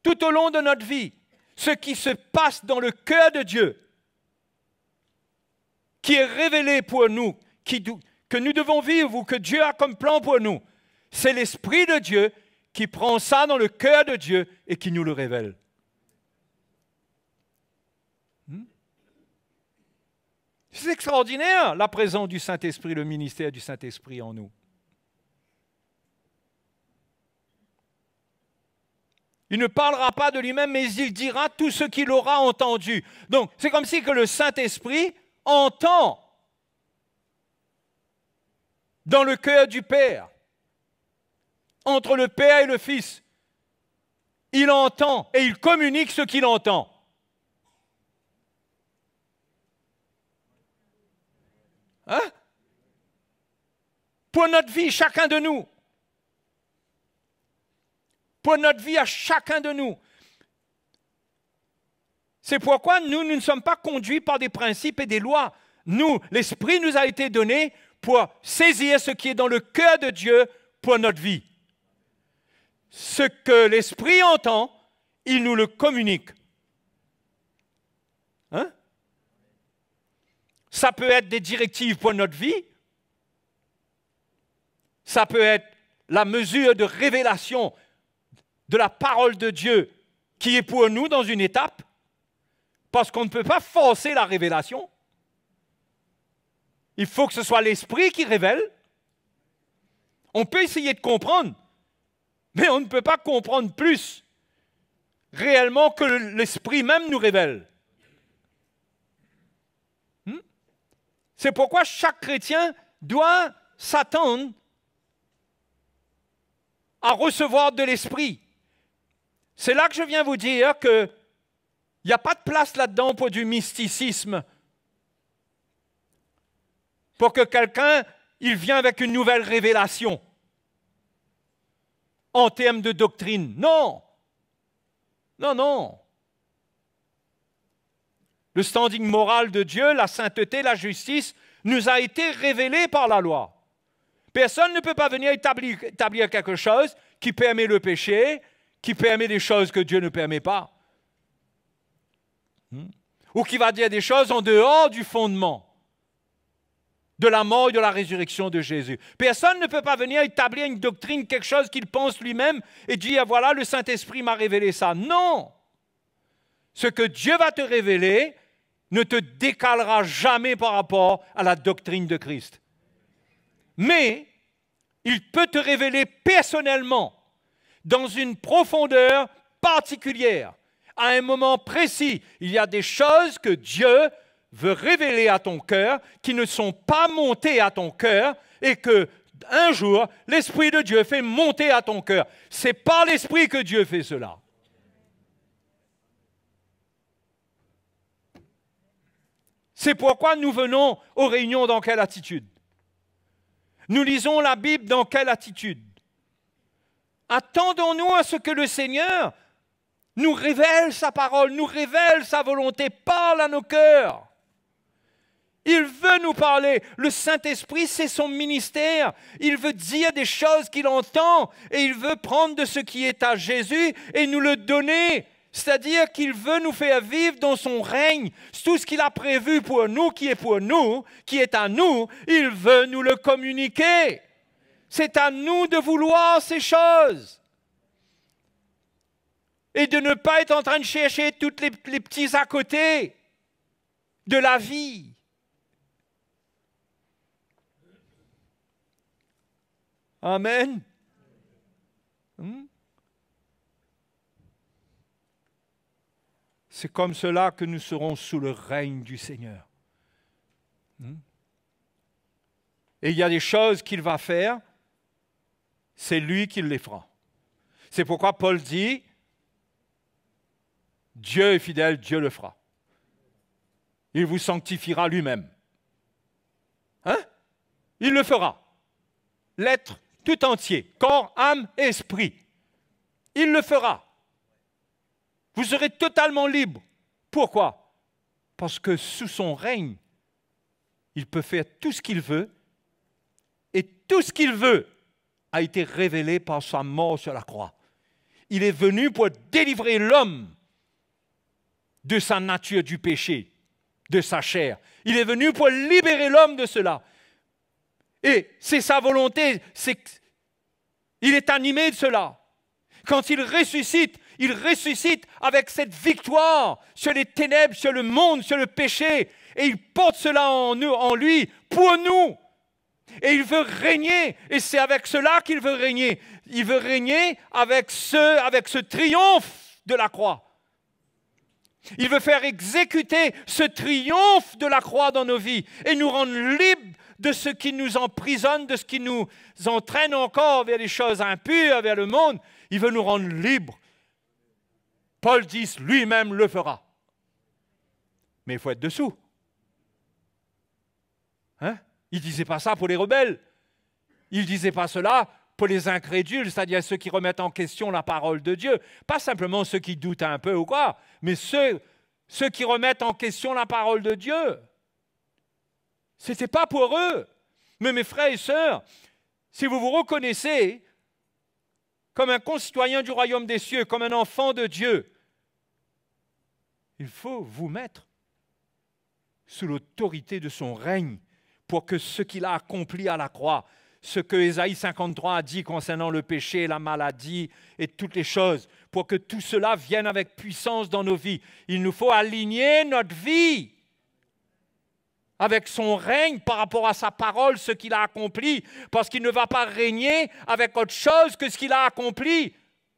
tout au long de notre vie, ce qui se passe dans le cœur de Dieu, qui est révélé pour nous, que nous devons vivre ou que Dieu a comme plan pour nous, c'est l'Esprit de Dieu qui prend ça dans le cœur de Dieu et qui nous le révèle. C'est extraordinaire, la présence du Saint-Esprit, le ministère du Saint-Esprit en nous. Il ne parlera pas de lui-même, mais il dira tout ce qu'il aura entendu. Donc, c'est comme si que le Saint-Esprit entend dans le cœur du Père, entre le Père et le Fils. Il entend et il communique ce qu'il entend. Hein? Pour notre vie, chacun de nous. Pour notre vie à chacun de nous. C'est pourquoi nous ne sommes pas conduits par des principes et des lois. Nous, l'Esprit nous a été donné pour saisir ce qui est dans le cœur de Dieu pour notre vie. Ce que l'Esprit entend, il nous le communique. Hein? Ça peut être des directives pour notre vie. Ça peut être la mesure de révélation de la parole de Dieu qui est pour nous dans une étape, parce qu'on ne peut pas forcer la révélation. Il faut que ce soit l'Esprit qui révèle. On peut essayer de comprendre, mais on ne peut pas comprendre plus réellement que l'Esprit même nous révèle. C'est pourquoi chaque chrétien doit s'attendre à recevoir de l'Esprit. C'est là que je viens vous dire qu'il n'y a pas de place là-dedans pour du mysticisme. Pour que quelqu'un, il vient avec une nouvelle révélation en termes de doctrine. Non. Non, non. Le standing moral de Dieu, la sainteté, la justice, nous a été révélé par la loi. Personne ne peut pas venir établir quelque chose qui permet le péché, qui permet des choses que Dieu ne permet pas. Ou qui va dire des choses en dehors du fondement de la mort et de la résurrection de Jésus. Personne ne peut pas venir établir une doctrine, quelque chose qu'il pense lui-même et dire, voilà, le Saint-Esprit m'a révélé ça. Non! Ce que Dieu va te révéler ne te décalera jamais par rapport à la doctrine de Christ. Mais il peut te révéler personnellement, dans une profondeur particulière, à un moment précis. Il y a des choses que Dieu veut révéler à ton cœur, qui ne sont pas montées à ton cœur, et que un jour, l'Esprit de Dieu fait monter à ton cœur. C'est par l'Esprit que Dieu fait cela. C'est pourquoi nous venons aux réunions dans quelle attitude? Nous lisons la Bible dans quelle attitude? Attendons-nous à ce que le Seigneur nous révèle sa parole, nous révèle sa volonté, parle à nos cœurs. Il veut nous parler. Le Saint-Esprit, c'est son ministère. Il veut dire des choses qu'il entend et il veut prendre de ce qui est à Jésus et nous le donner. C'est-à-dire qu'il veut nous faire vivre dans son règne. Tout ce qu'il a prévu pour nous, qui est à nous, il veut nous le communiquer. C'est à nous de vouloir ces choses. Et de ne pas être en train de chercher tous les petits à côté de la vie. Amen. C'est comme cela que nous serons sous le règne du Seigneur. Et il y a des choses qu'il va faire, c'est lui qui les fera. C'est pourquoi Paul dit, Dieu est fidèle, Dieu le fera. Il vous sanctifiera lui-même. Hein? Il le fera. L'être tout entier, corps, âme et esprit. Il le fera. Vous serez totalement libre. Pourquoi? Parce que sous son règne, il peut faire tout ce qu'il veut, et tout ce qu'il veut a été révélé par sa mort sur la croix. Il est venu pour délivrer l'homme de sa nature du péché, de sa chair. Il est venu pour libérer l'homme de cela. Et c'est sa volonté, il est animé de cela. Quand il ressuscite avec cette victoire sur les ténèbres, sur le monde, sur le péché. Et il porte cela en lui, pour nous. Et il veut régner. Et c'est avec cela qu'il veut régner. Il veut régner avec ce triomphe de la croix. Il veut faire exécuter ce triomphe de la croix dans nos vies et nous rendre libres de ce qui nous emprisonne, de ce qui nous entraîne encore vers les choses impures, vers le monde. Il veut nous rendre libres. Paul dit, lui-même le fera. Mais il faut être dessous. Hein? Il ne disait pas ça pour les rebelles. Il ne disait pas cela pour les incrédules, c'est-à-dire ceux qui remettent en question la parole de Dieu. Pas simplement ceux qui doutent un peu ou quoi, mais ceux qui remettent en question la parole de Dieu. Ce n'était pas pour eux. Mais mes frères et sœurs, si vous vous reconnaissez comme un concitoyen du royaume des cieux, comme un enfant de Dieu, il faut vous mettre sous l'autorité de son règne pour que ce qu'il a accompli à la croix, ce que Ésaïe 53 a dit concernant le péché, la maladie et toutes les choses, pour que tout cela vienne avec puissance dans nos vies. Il nous faut aligner notre vie avec son règne par rapport à sa parole, ce qu'il a accompli, parce qu'il ne va pas régner avec autre chose que ce qu'il a accompli,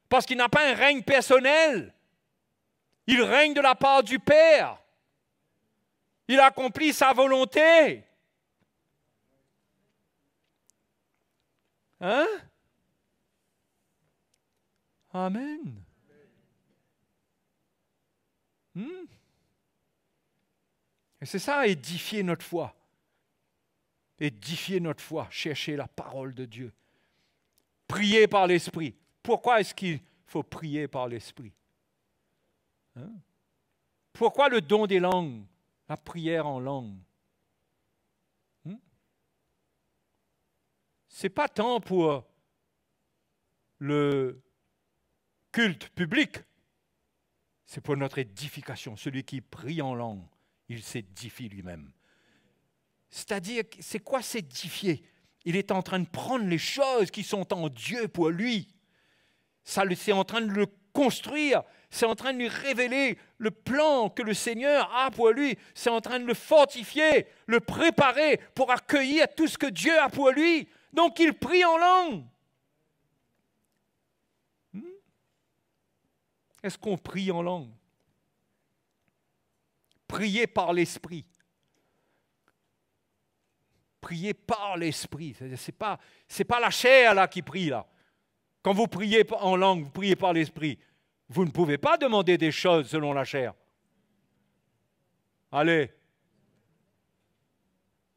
parce qu'il n'a pas un règne personnel. Il règne de la part du Père. Il accomplit sa volonté. Hein? Amen. Et c'est ça, édifier notre foi. Édifier notre foi, chercher la parole de Dieu. Prier par l'Esprit. Pourquoi est-ce qu'il faut prier par l'Esprit? Hein? Pourquoi le don des langues, la prière en langue? Ce n'est pas tant pour le culte public, c'est pour notre édification. Celui qui prie en langue, il s'édifie lui-même. C'est-à-dire, c'est quoi s'édifier? Il est en train de prendre les choses qui sont en Dieu pour lui. C'est en train de le construire. C'est en train de lui révéler le plan que le Seigneur a pour lui. C'est en train de le fortifier, le préparer pour accueillir tout ce que Dieu a pour lui. Donc il prie en langue. Est-ce qu'on prie en langue? Prier par l'Esprit. Prier par l'Esprit. C'est pas la chair là qui prie là. Quand vous priez en langue, vous priez par l'Esprit. Vous ne pouvez pas demander des choses selon la chair. Allez.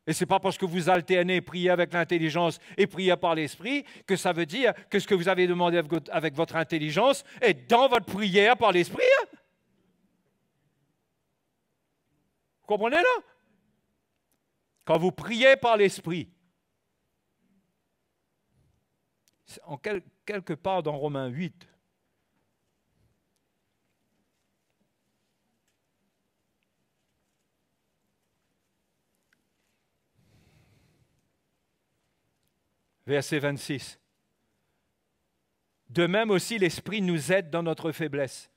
Et ce n'est pas parce que vous alternez prier avec l'intelligence et prier par l'Esprit que ça veut dire que ce que vous avez demandé avec votre intelligence est dans votre prière par l'Esprit. Vous comprenez là? Quand vous priez par l'Esprit, en quelque part dans Romains 8, verset 26. De même aussi, l'Esprit nous aide dans notre faiblesse,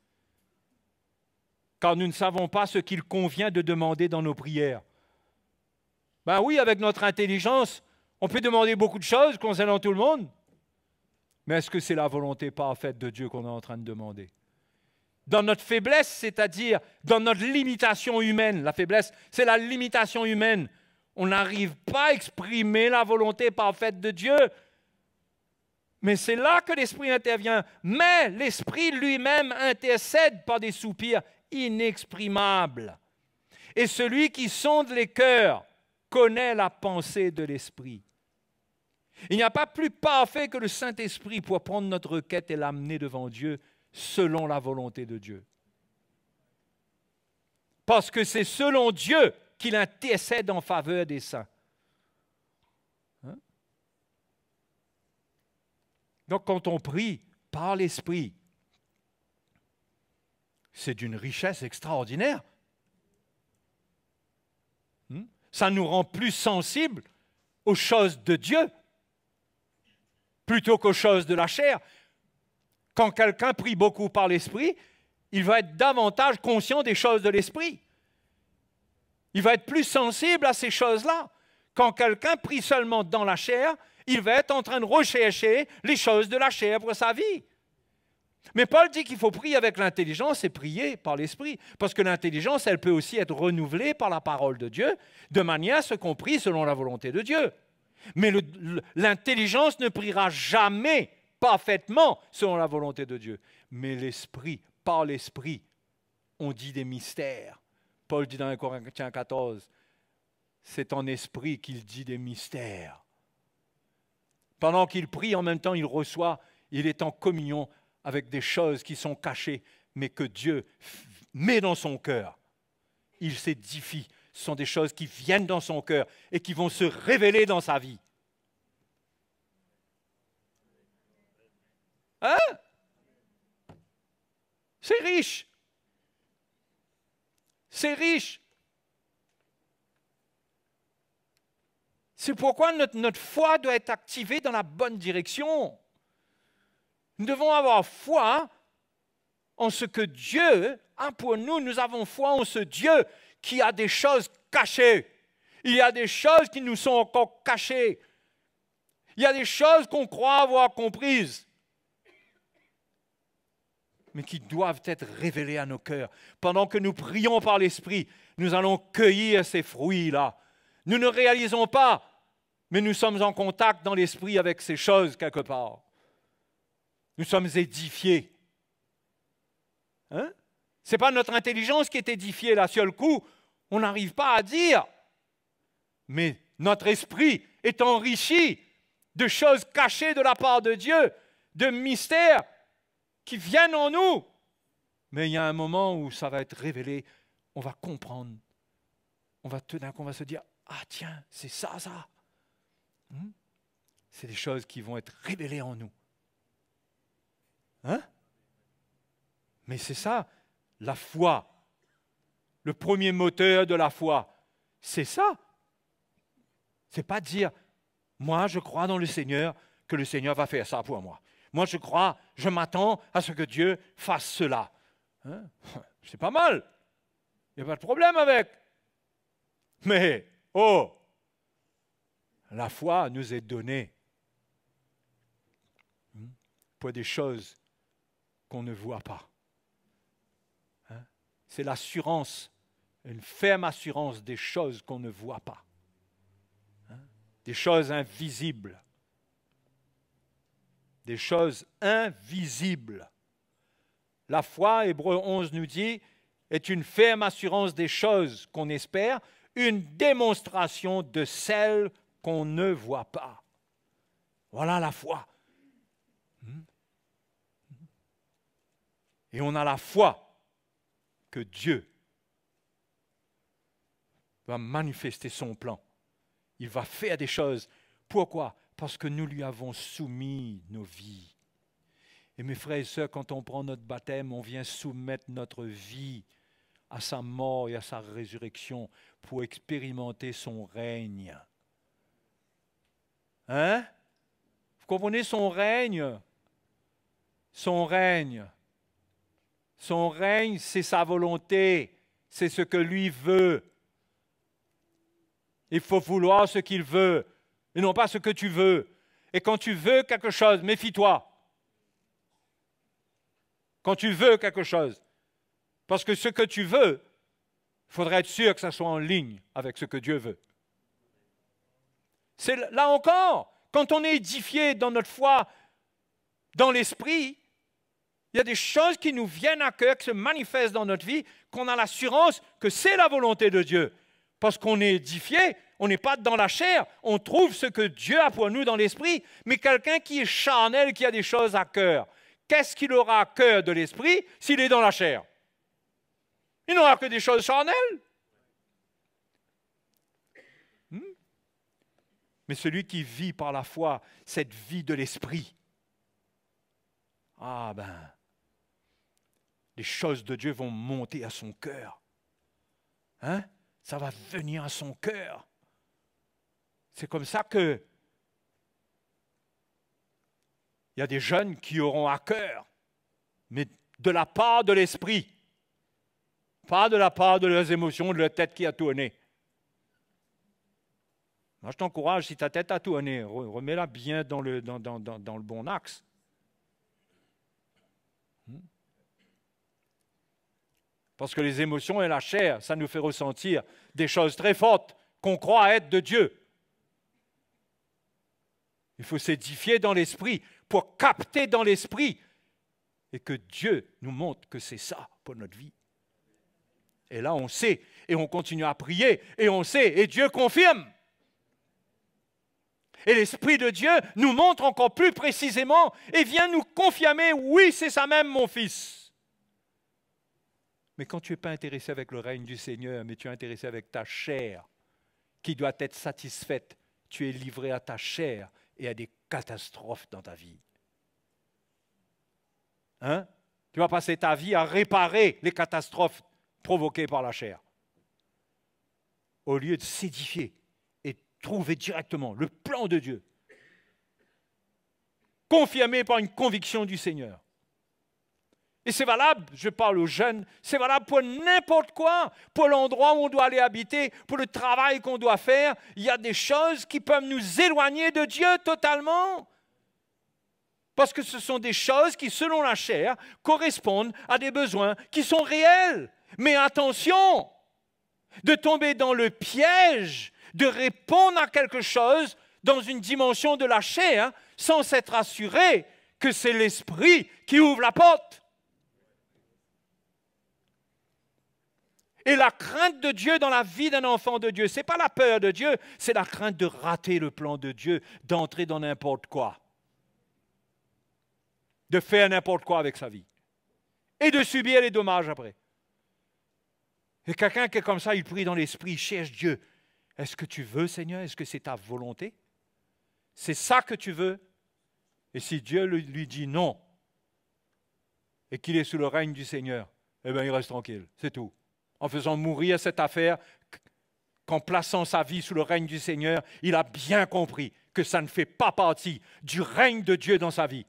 car nous ne savons pas ce qu'il convient de demander dans nos prières. Ben oui, avec notre intelligence, on peut demander beaucoup de choses concernant tout le monde, mais est-ce que c'est la volonté parfaite de Dieu qu'on est en train de demander? dans notre faiblesse, c'est-à-dire dans notre limitation humaine. La faiblesse, c'est la limitation humaine. On n'arrive pas à exprimer la volonté parfaite de Dieu. Mais c'est là que l'Esprit intervient. Mais l'Esprit lui-même intercède par des soupirs inexprimables. Et celui qui sonde les cœurs connaît la pensée de l'Esprit. Il n'y a pas plus parfait que le Saint-Esprit pour prendre notre requête et l'amener devant Dieu selon la volonté de Dieu. Parce que c'est selon Dieu qu'il intercède en faveur des saints. Hein? Donc quand on prie par l'Esprit, c'est d'une richesse extraordinaire. Ça nous rend plus sensibles aux choses de Dieu plutôt qu'aux choses de la chair. Quand quelqu'un prie beaucoup par l'Esprit, il va être davantage conscient des choses de l'Esprit. Il va être plus sensible à ces choses-là. Quand quelqu'un prie seulement dans la chair, il va être en train de rechercher les choses de la chair pour sa vie. Mais Paul dit qu'il faut prier avec l'intelligence et prier par l'Esprit. Parce que l'intelligence, elle peut aussi être renouvelée par la parole de Dieu, de manière à ce qu'on prie selon la volonté de Dieu. Mais l'intelligence ne priera jamais parfaitement selon la volonté de Dieu. Mais l'Esprit, par l'Esprit, on dit des mystères. Paul dit dans 1 Corinthiens 14, c'est en esprit qu'il dit des mystères. Pendant qu'il prie, en même temps, il reçoit, il est en communion avec des choses qui sont cachées, mais que Dieu met dans son cœur. Il s'édifie. Ce sont des choses qui viennent dans son cœur et qui vont se révéler dans sa vie. Hein? C'est riche. C'est riche. C'est pourquoi notre foi doit être activée dans la bonne direction. Nous devons avoir foi en ce que Dieu a pour nous. Nous avons foi en ce Dieu qui a des choses cachées. Il y a des choses qui nous sont encore cachées. Il y a des choses qu'on croit avoir comprises, mais qui doivent être révélées à nos cœurs. Pendant que nous prions par l'Esprit, nous allons cueillir ces fruits-là. Nous ne réalisons pas, mais nous sommes en contact dans l'Esprit avec ces choses quelque part. Nous sommes édifiés. Hein? Ce n'est pas notre intelligence qui est édifiée là, sur le coup. On n'arrive pas à dire. Mais notre esprit est enrichi de choses cachées de la part de Dieu, de mystères qui viennent en nous. Mais il y a un moment où ça va être révélé, on va comprendre. Tout d'un coup, on va se dire, ah tiens, c'est ça. C'est des choses qui vont être révélées en nous. Hein? Mais c'est ça, la foi. Le premier moteur de la foi, c'est ça. C'est pas dire, moi je crois dans le Seigneur, que le Seigneur va faire ça pour moi. Moi je crois, je m'attends à ce que Dieu fasse cela. Hein? C'est pas mal. Il n'y a pas de problème avec. Mais, la foi nous est donnée pour des choses qu'on ne voit pas. Hein? C'est l'assurance, une ferme assurance des choses qu'on ne voit pas. Hein? Des choses invisibles. Des choses invisibles. La foi, Hébreux 11 nous dit, est une ferme assurance des choses qu'on espère, une démonstration de celles qu'on ne voit pas. Voilà la foi. Et on a la foi que Dieu va manifester son plan. Il va faire des choses. Pourquoi? Parce que nous lui avons soumis nos vies. Et mes frères et sœurs, quand on prend notre baptême, on vient soumettre notre vie à sa mort et à sa résurrection pour expérimenter son règne. Hein? Vous comprenez son règne? Son règne. Son règne, c'est sa volonté. C'est ce que lui veut. Il faut vouloir ce qu'il veut et non pas ce que tu veux. Et quand tu veux quelque chose, méfie-toi. Quand tu veux quelque chose, Parce que ce que tu veux, il faudrait être sûr que ça soit en ligne avec ce que Dieu veut. C'est là encore, quand on est édifié dans notre foi, dans l'esprit, il y a des choses qui nous viennent à cœur, qui se manifestent dans notre vie, qu'on a l'assurance que c'est la volonté de Dieu. Parce qu'on est édifié, on n'est pas dans la chair, on trouve ce que Dieu a pour nous dans l'esprit. Mais quelqu'un qui est charnel, qui a des choses à cœur, qu'est-ce qu'il aura à cœur de l'esprit s'il est dans la chair? Il n'aura que des choses charnelles. Mais celui qui vit par la foi, cette vie de l'esprit, ah ben, les choses de Dieu vont monter à son cœur. Hein? Ça va venir à son cœur. C'est comme ça que il y a des jeunes qui auront à cœur, mais de la part de l'esprit, pas de la part de leurs émotions, de leur tête qui a tourné. Moi, je t'encourage, si ta tête a tourné, remets-la bien dans le bon axe. Parce que les émotions et la chair, ça nous fait ressentir des choses très fortes qu'on croit être de Dieu. Il faut s'édifier dans l'esprit pour capter dans l'esprit et que Dieu nous montre que c'est ça pour notre vie. Et là, on sait, et on continue à prier, et on sait, et Dieu confirme. Et l'Esprit de Dieu nous montre encore plus précisément et vient nous confirmer, oui, c'est ça même, mon fils. Mais quand tu n'es pas intéressé avec le règne du Seigneur, mais tu es intéressé avec ta chair, qui doit être satisfaite, tu es livré à ta chair et à des catastrophes dans ta vie. Hein? Tu vas passer ta vie à réparer les catastrophes provoquées par la chair, au lieu de s'édifier et trouver directement le plan de Dieu, confirmé par une conviction du Seigneur. Et c'est valable, je parle aux jeunes, c'est valable pour n'importe quoi, pour l'endroit où on doit aller habiter, pour le travail qu'on doit faire. Il y a des choses qui peuvent nous éloigner de Dieu totalement. Parce que ce sont des choses qui, selon la chair, correspondent à des besoins qui sont réels. Mais attention, de tomber dans le piège de répondre à quelque chose dans une dimension de la chair sans s'être assuré que c'est l'esprit qui ouvre la porte. Et la crainte de Dieu dans la vie d'un enfant de Dieu, ce n'est pas la peur de Dieu, c'est la crainte de rater le plan de Dieu, d'entrer dans n'importe quoi, de faire n'importe quoi avec sa vie et de subir les dommages après. Et quelqu'un qui est comme ça, il prie dans l'esprit, il cherche Dieu. Est-ce que tu veux, Seigneur? Est-ce que c'est ta volonté? C'est ça que tu veux? Et si Dieu lui dit non, et qu'il est sous le règne du Seigneur, eh bien, il reste tranquille, c'est tout. En faisant mourir cette affaire, qu'en plaçant sa vie sous le règne du Seigneur, il a bien compris que ça ne fait pas partie du règne de Dieu dans sa vie.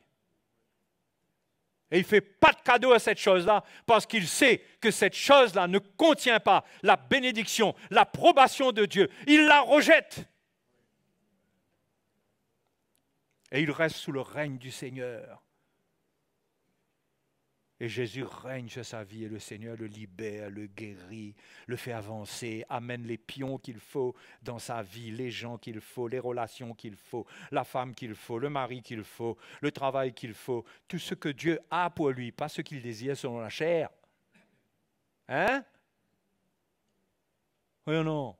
Et il ne fait pas de cadeau à cette chose-là parce qu'il sait que cette chose-là ne contient pas la bénédiction, l'approbation de Dieu. Il la rejette. Et il reste sous le règne du Seigneur. Et Jésus règne sur sa vie et le Seigneur le libère, le guérit, le fait avancer, amène les pions qu'il faut dans sa vie, les gens qu'il faut, les relations qu'il faut, la femme qu'il faut, le mari qu'il faut, le travail qu'il faut, tout ce que Dieu a pour lui, pas ce qu'il désire selon la chair. Hein? Oui ou non?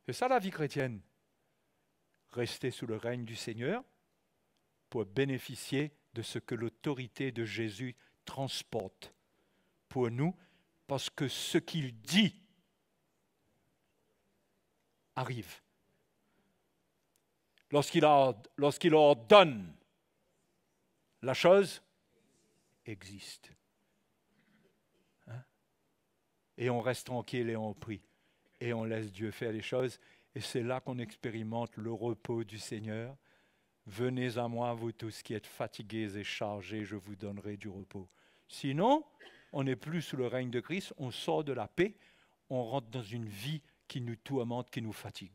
C'est ça la vie chrétienne. Rester sous le règne du Seigneur pour bénéficier de ce que l'autorité de Jésus transporte pour nous, parce que ce qu'il dit arrive. Lorsqu'il ordonne, la chose existe. Hein? Et on reste tranquille et on prie. Et on laisse Dieu faire les choses. Et c'est là qu'on expérimente le repos du Seigneur. Venez à moi, vous tous qui êtes fatigués et chargés, je vous donnerai du repos. Sinon, on n'est plus sous le règne de Christ, on sort de la paix, on rentre dans une vie qui nous tourmente, qui nous fatigue.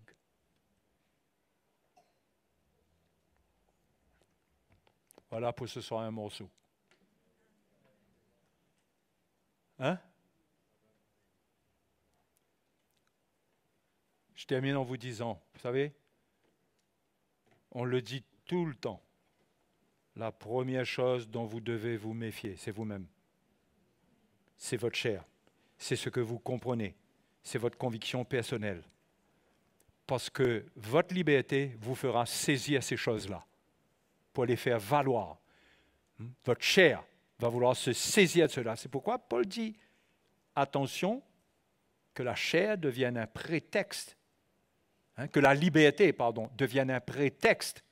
Voilà pour ce soir un morceau. Hein? Je termine en vous disant, vous savez, on le dit tout le temps, la première chose dont vous devez vous méfier, c'est vous-même. C'est votre chair, c'est ce que vous comprenez, c'est votre conviction personnelle. Parce que votre liberté vous fera saisir ces choses-là pour les faire valoir. Votre chair va vouloir se saisir de cela. C'est pourquoi Paul dit, attention, que la chair devienne un prétexte, que la liberté, devienne un prétexte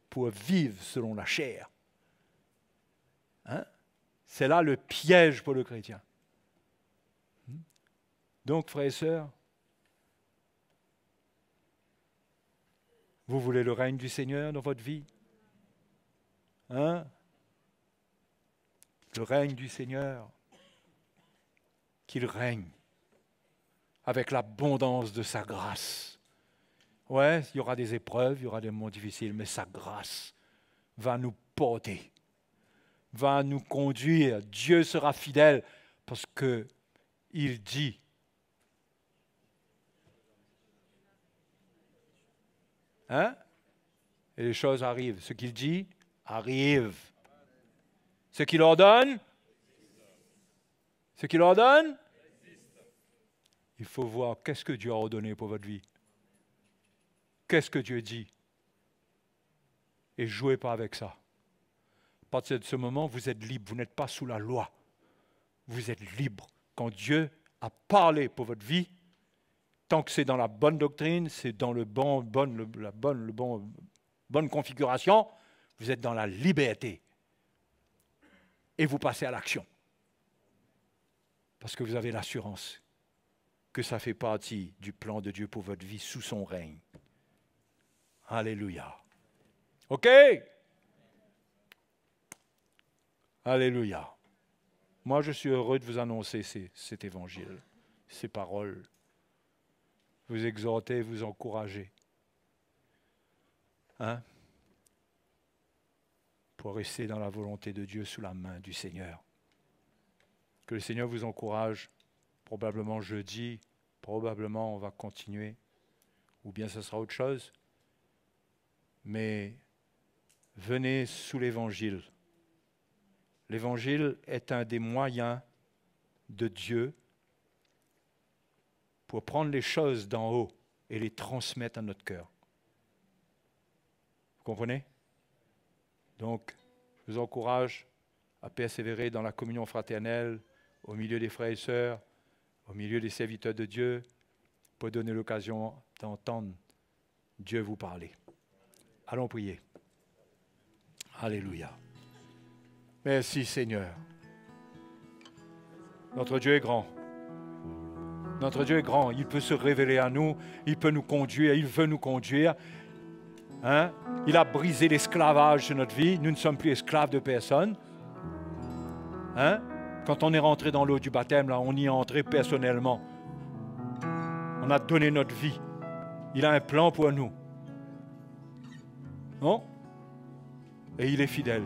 pour vivre selon la chair. C'est là le piège pour le chrétien. Donc, frères et sœurs, vous voulez le règne du Seigneur dans votre vie? Le règne du Seigneur, qu'il règne avec l'abondance de sa grâce. Ouais, il y aura des épreuves, il y aura des moments difficiles, mais sa grâce va nous porter, va nous conduire. Dieu sera fidèle parce qu'il dit. Et les choses arrivent. Ce qu'il dit arrive. Ce qu'il ordonne, il faut voir qu'est-ce que Dieu a ordonné pour votre vie. Qu'est-ce que Dieu dit? Et jouez pas avec ça. À partir de ce moment, vous êtes libre. Vous n'êtes pas sous la loi. Vous êtes libre. Quand Dieu a parlé pour votre vie, tant que c'est dans la bonne doctrine, c'est dans la bonne configuration, vous êtes dans la liberté. Et vous passez à l'action. Parce que vous avez l'assurance que ça fait partie du plan de Dieu pour votre vie sous son règne. Alléluia. OK? Alléluia. Moi, je suis heureux de vous annoncer cet évangile, ces paroles. Vous exhorter, vous encourager. Pour rester dans la volonté de Dieu sous la main du Seigneur. Que le Seigneur vous encourage. Probablement jeudi, probablement on va continuer, ou bien ce sera autre chose. Mais venez sous l'Évangile. L'Évangile est un des moyens de Dieu pour prendre les choses d'en haut et les transmettre à notre cœur. Vous comprenez? Donc, je vous encourage à persévérer dans la communion fraternelle, au milieu des frères et sœurs, au milieu des serviteurs de Dieu, pour donner l'occasion d'entendre Dieu vous parler. Allons prier. Alléluia. Merci Seigneur. Notre Dieu est grand. Notre Dieu est grand. Il peut se révéler à nous. Il peut nous conduire. Il veut nous conduire. Il a brisé l'esclavage de notre vie. Nous ne sommes plus esclaves de personne. Quand on est rentré dans l'eau du baptême, là, on y est entré personnellement. On a donné notre vie. Il a un plan pour nous. Non? Et il est fidèle.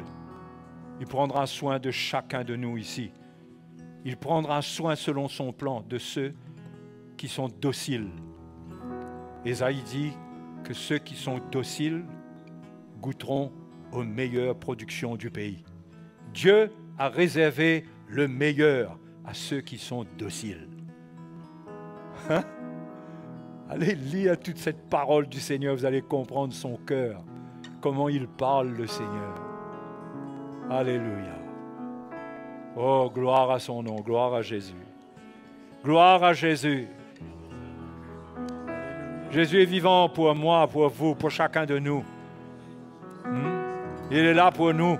Il prendra soin de chacun de nous ici. Il prendra soin selon son plan de ceux qui sont dociles. Ésaïe dit que ceux qui sont dociles goûteront aux meilleures productions du pays. Dieu a réservé le meilleur à ceux qui sont dociles. Allez lire toute cette parole du Seigneur, vous allez comprendre son cœur, comment il parle le Seigneur. Alléluia. Oh, gloire à son nom, gloire à Jésus. Gloire à Jésus. Jésus est vivant pour moi, pour vous, pour chacun de nous. Il est là pour nous.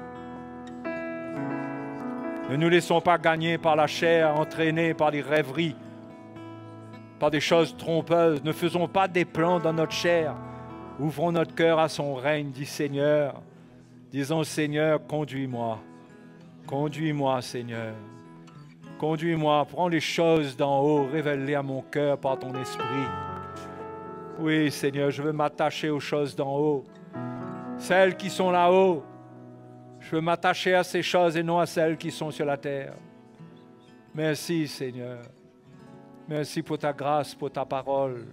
Ne nous laissons pas gagner par la chair, entraînés par des rêveries, par des choses trompeuses. Ne faisons pas des plans dans notre chair. Ouvrons notre cœur à son règne, dit Seigneur. Disons, Seigneur, conduis-moi. Conduis-moi, Seigneur. Conduis-moi. Prends les choses d'en haut, révèle-les à mon cœur par ton esprit. Oui, Seigneur, je veux m'attacher aux choses d'en haut. Celles qui sont là-haut. Je veux m'attacher à ces choses et non à celles qui sont sur la terre. Merci, Seigneur. Merci pour ta grâce, pour ta parole.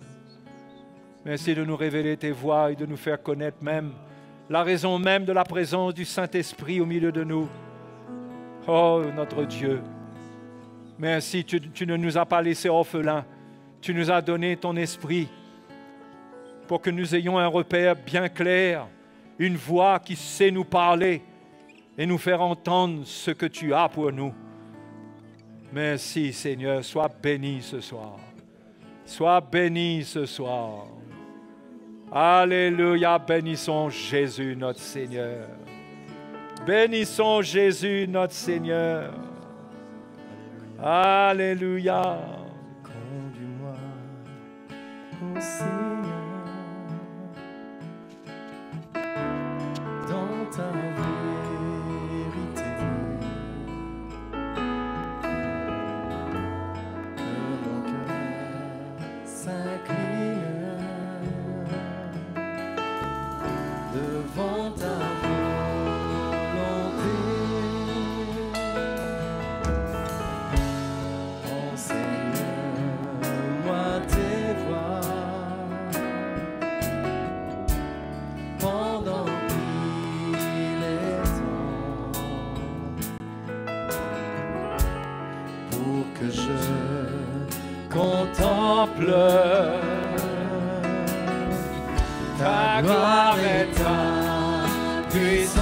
Merci de nous révéler tes voies et de nous faire connaître même la raison même de la présence du Saint-Esprit au milieu de nous. Oh, notre Dieu. Merci, tu ne nous as pas laissés orphelins. Tu nous as donné ton esprit pour que nous ayons un repère bien clair, une voix qui sait nous parler et nous faire entendre ce que tu as pour nous. Merci, Seigneur. Sois béni ce soir. Sois béni ce soir. Alléluia. Bénissons Jésus, notre Seigneur. Bénissons Jésus, notre Seigneur. Alléluia.
Conduis-moi, ô Seigneur, dans ta vérité. Que mon cœur s'incline devant ta volonté. Enseigne-moi tes voies pendant qu'il est temps, pour que je contemple ta gloire et ta puissance.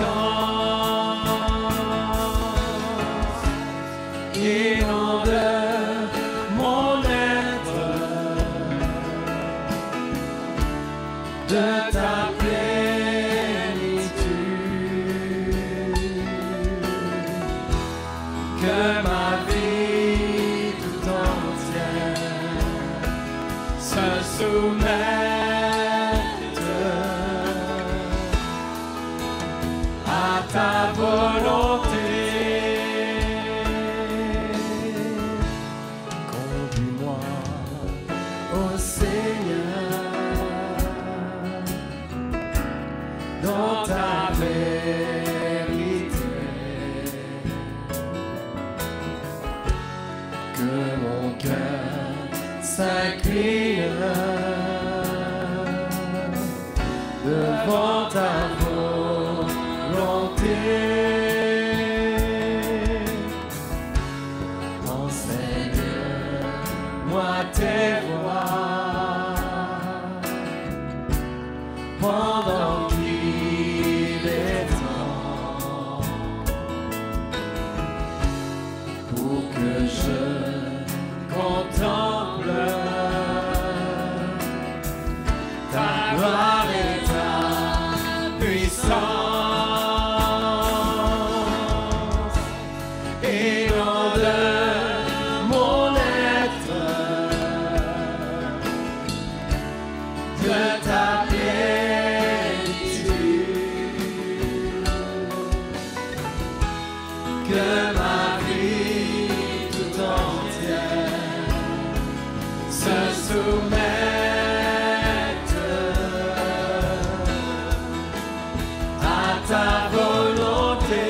Inonde mon être de ta plénitude, que ma vie tout entière se soumette à ta volonté. Conduis-moi, ô Seigneur, dans ta vérité, que mon cœur s'incline devant ta volonté. Enseigne-moi tes voies pendant qu'il est temps, pour que je contemple ta gloire et ta puissance. Inonde mon être de ta plénitude, que ma vie tout entière se soumette à ta volonté.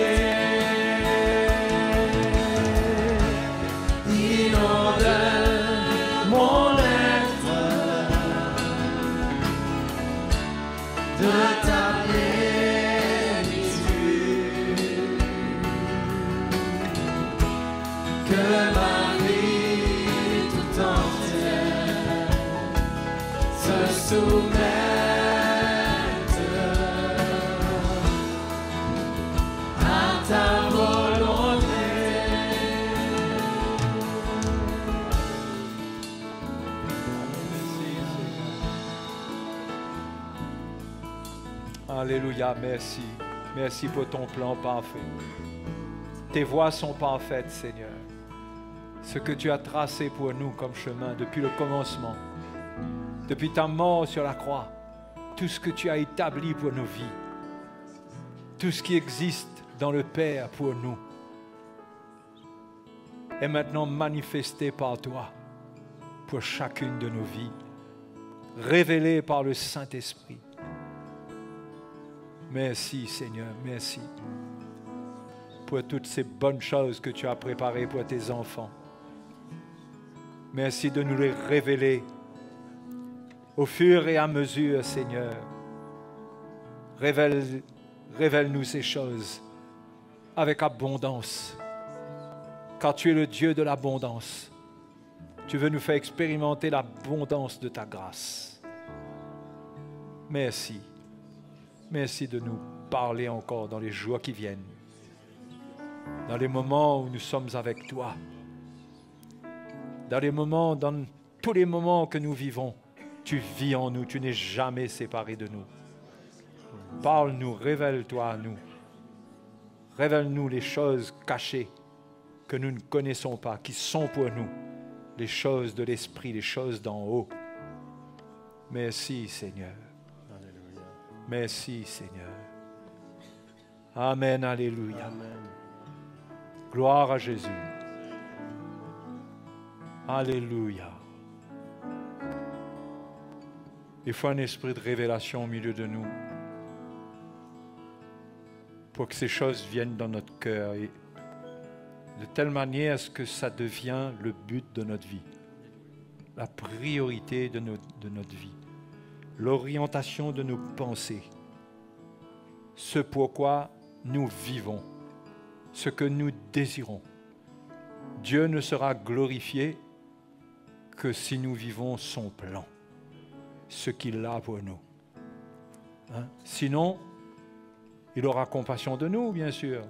Inonde mon être de ta plénitude, que ma vie tout entière se soumette à ta volonté.
Alléluia, merci. Merci pour ton plan parfait. Tes voies sont parfaites, Seigneur. Ce que tu as tracé pour nous comme chemin depuis le commencement, depuis ta mort sur la croix, tout ce que tu as établi pour nos vies, tout ce qui existe dans le Père pour nous, est maintenant manifesté par toi pour chacune de nos vies, révélé par le Saint-Esprit. Merci Seigneur, merci pour toutes ces bonnes choses que tu as préparées pour tes enfants. Merci de nous les révéler au fur et à mesure, Seigneur. Révèle-nous ces choses avec abondance, car tu es le Dieu de l'abondance. Tu veux nous faire expérimenter l'abondance de ta grâce. Merci. Merci de nous parler encore dans les jours qui viennent, dans les moments où nous sommes avec toi, dans tous les moments que nous vivons. Tu vis en nous, tu n'es jamais séparé de nous. Parle-nous, révèle-toi à nous. Révèle-nous les choses cachées que nous ne connaissons pas, qui sont pour nous les choses de l'esprit, les choses d'en haut. Merci Seigneur.
Alléluia.
Merci Seigneur. Amen, alléluia.
Amen.
Gloire à Jésus. Alléluia. Il faut un esprit de révélation au milieu de nous pour que ces choses viennent dans notre cœur et de telle manière à ce que ça devient le but de notre vie, la priorité de notre vie, l'orientation de nos pensées, ce pourquoi nous vivons, ce que nous désirons. Dieu ne sera glorifié que si nous vivons son plan, ce qu'il a pour nous. Sinon, il aura compassion de nous, bien sûr,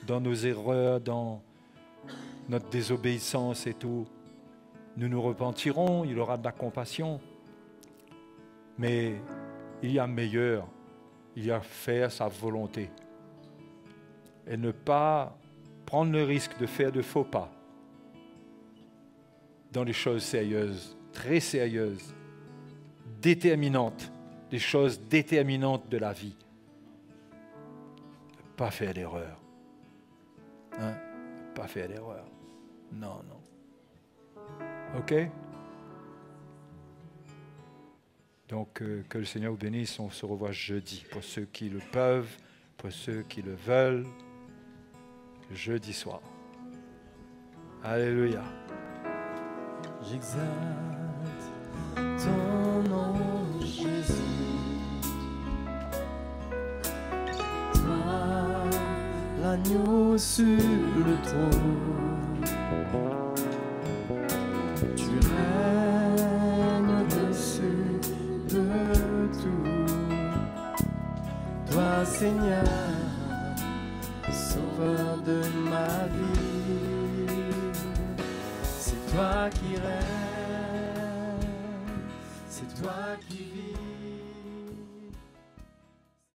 dans nos erreurs, dans notre désobéissance et tout. Nous nous repentirons, il aura de la compassion. Mais il y a meilleur, il y a faire sa volonté. Et ne pas prendre le risque de faire de faux pas dans les choses sérieuses, très sérieuses, déterminantes, des choses déterminantes de la vie. Ne pas faire d'erreur. Ne pas faire d'erreur. Non, non. OK? Donc, que le Seigneur vous bénisse. On se revoit jeudi. Pour ceux qui le peuvent, pour ceux qui le veulent, jeudi soir. Alléluia.
J'exalte ton nom, Jésus. Toi, l'agneau sur le trône. Tu règnes dessus de tout. Toi, Seigneur, sauveur de ma vie. C'est toi qui règnes, c'est toi qui vis.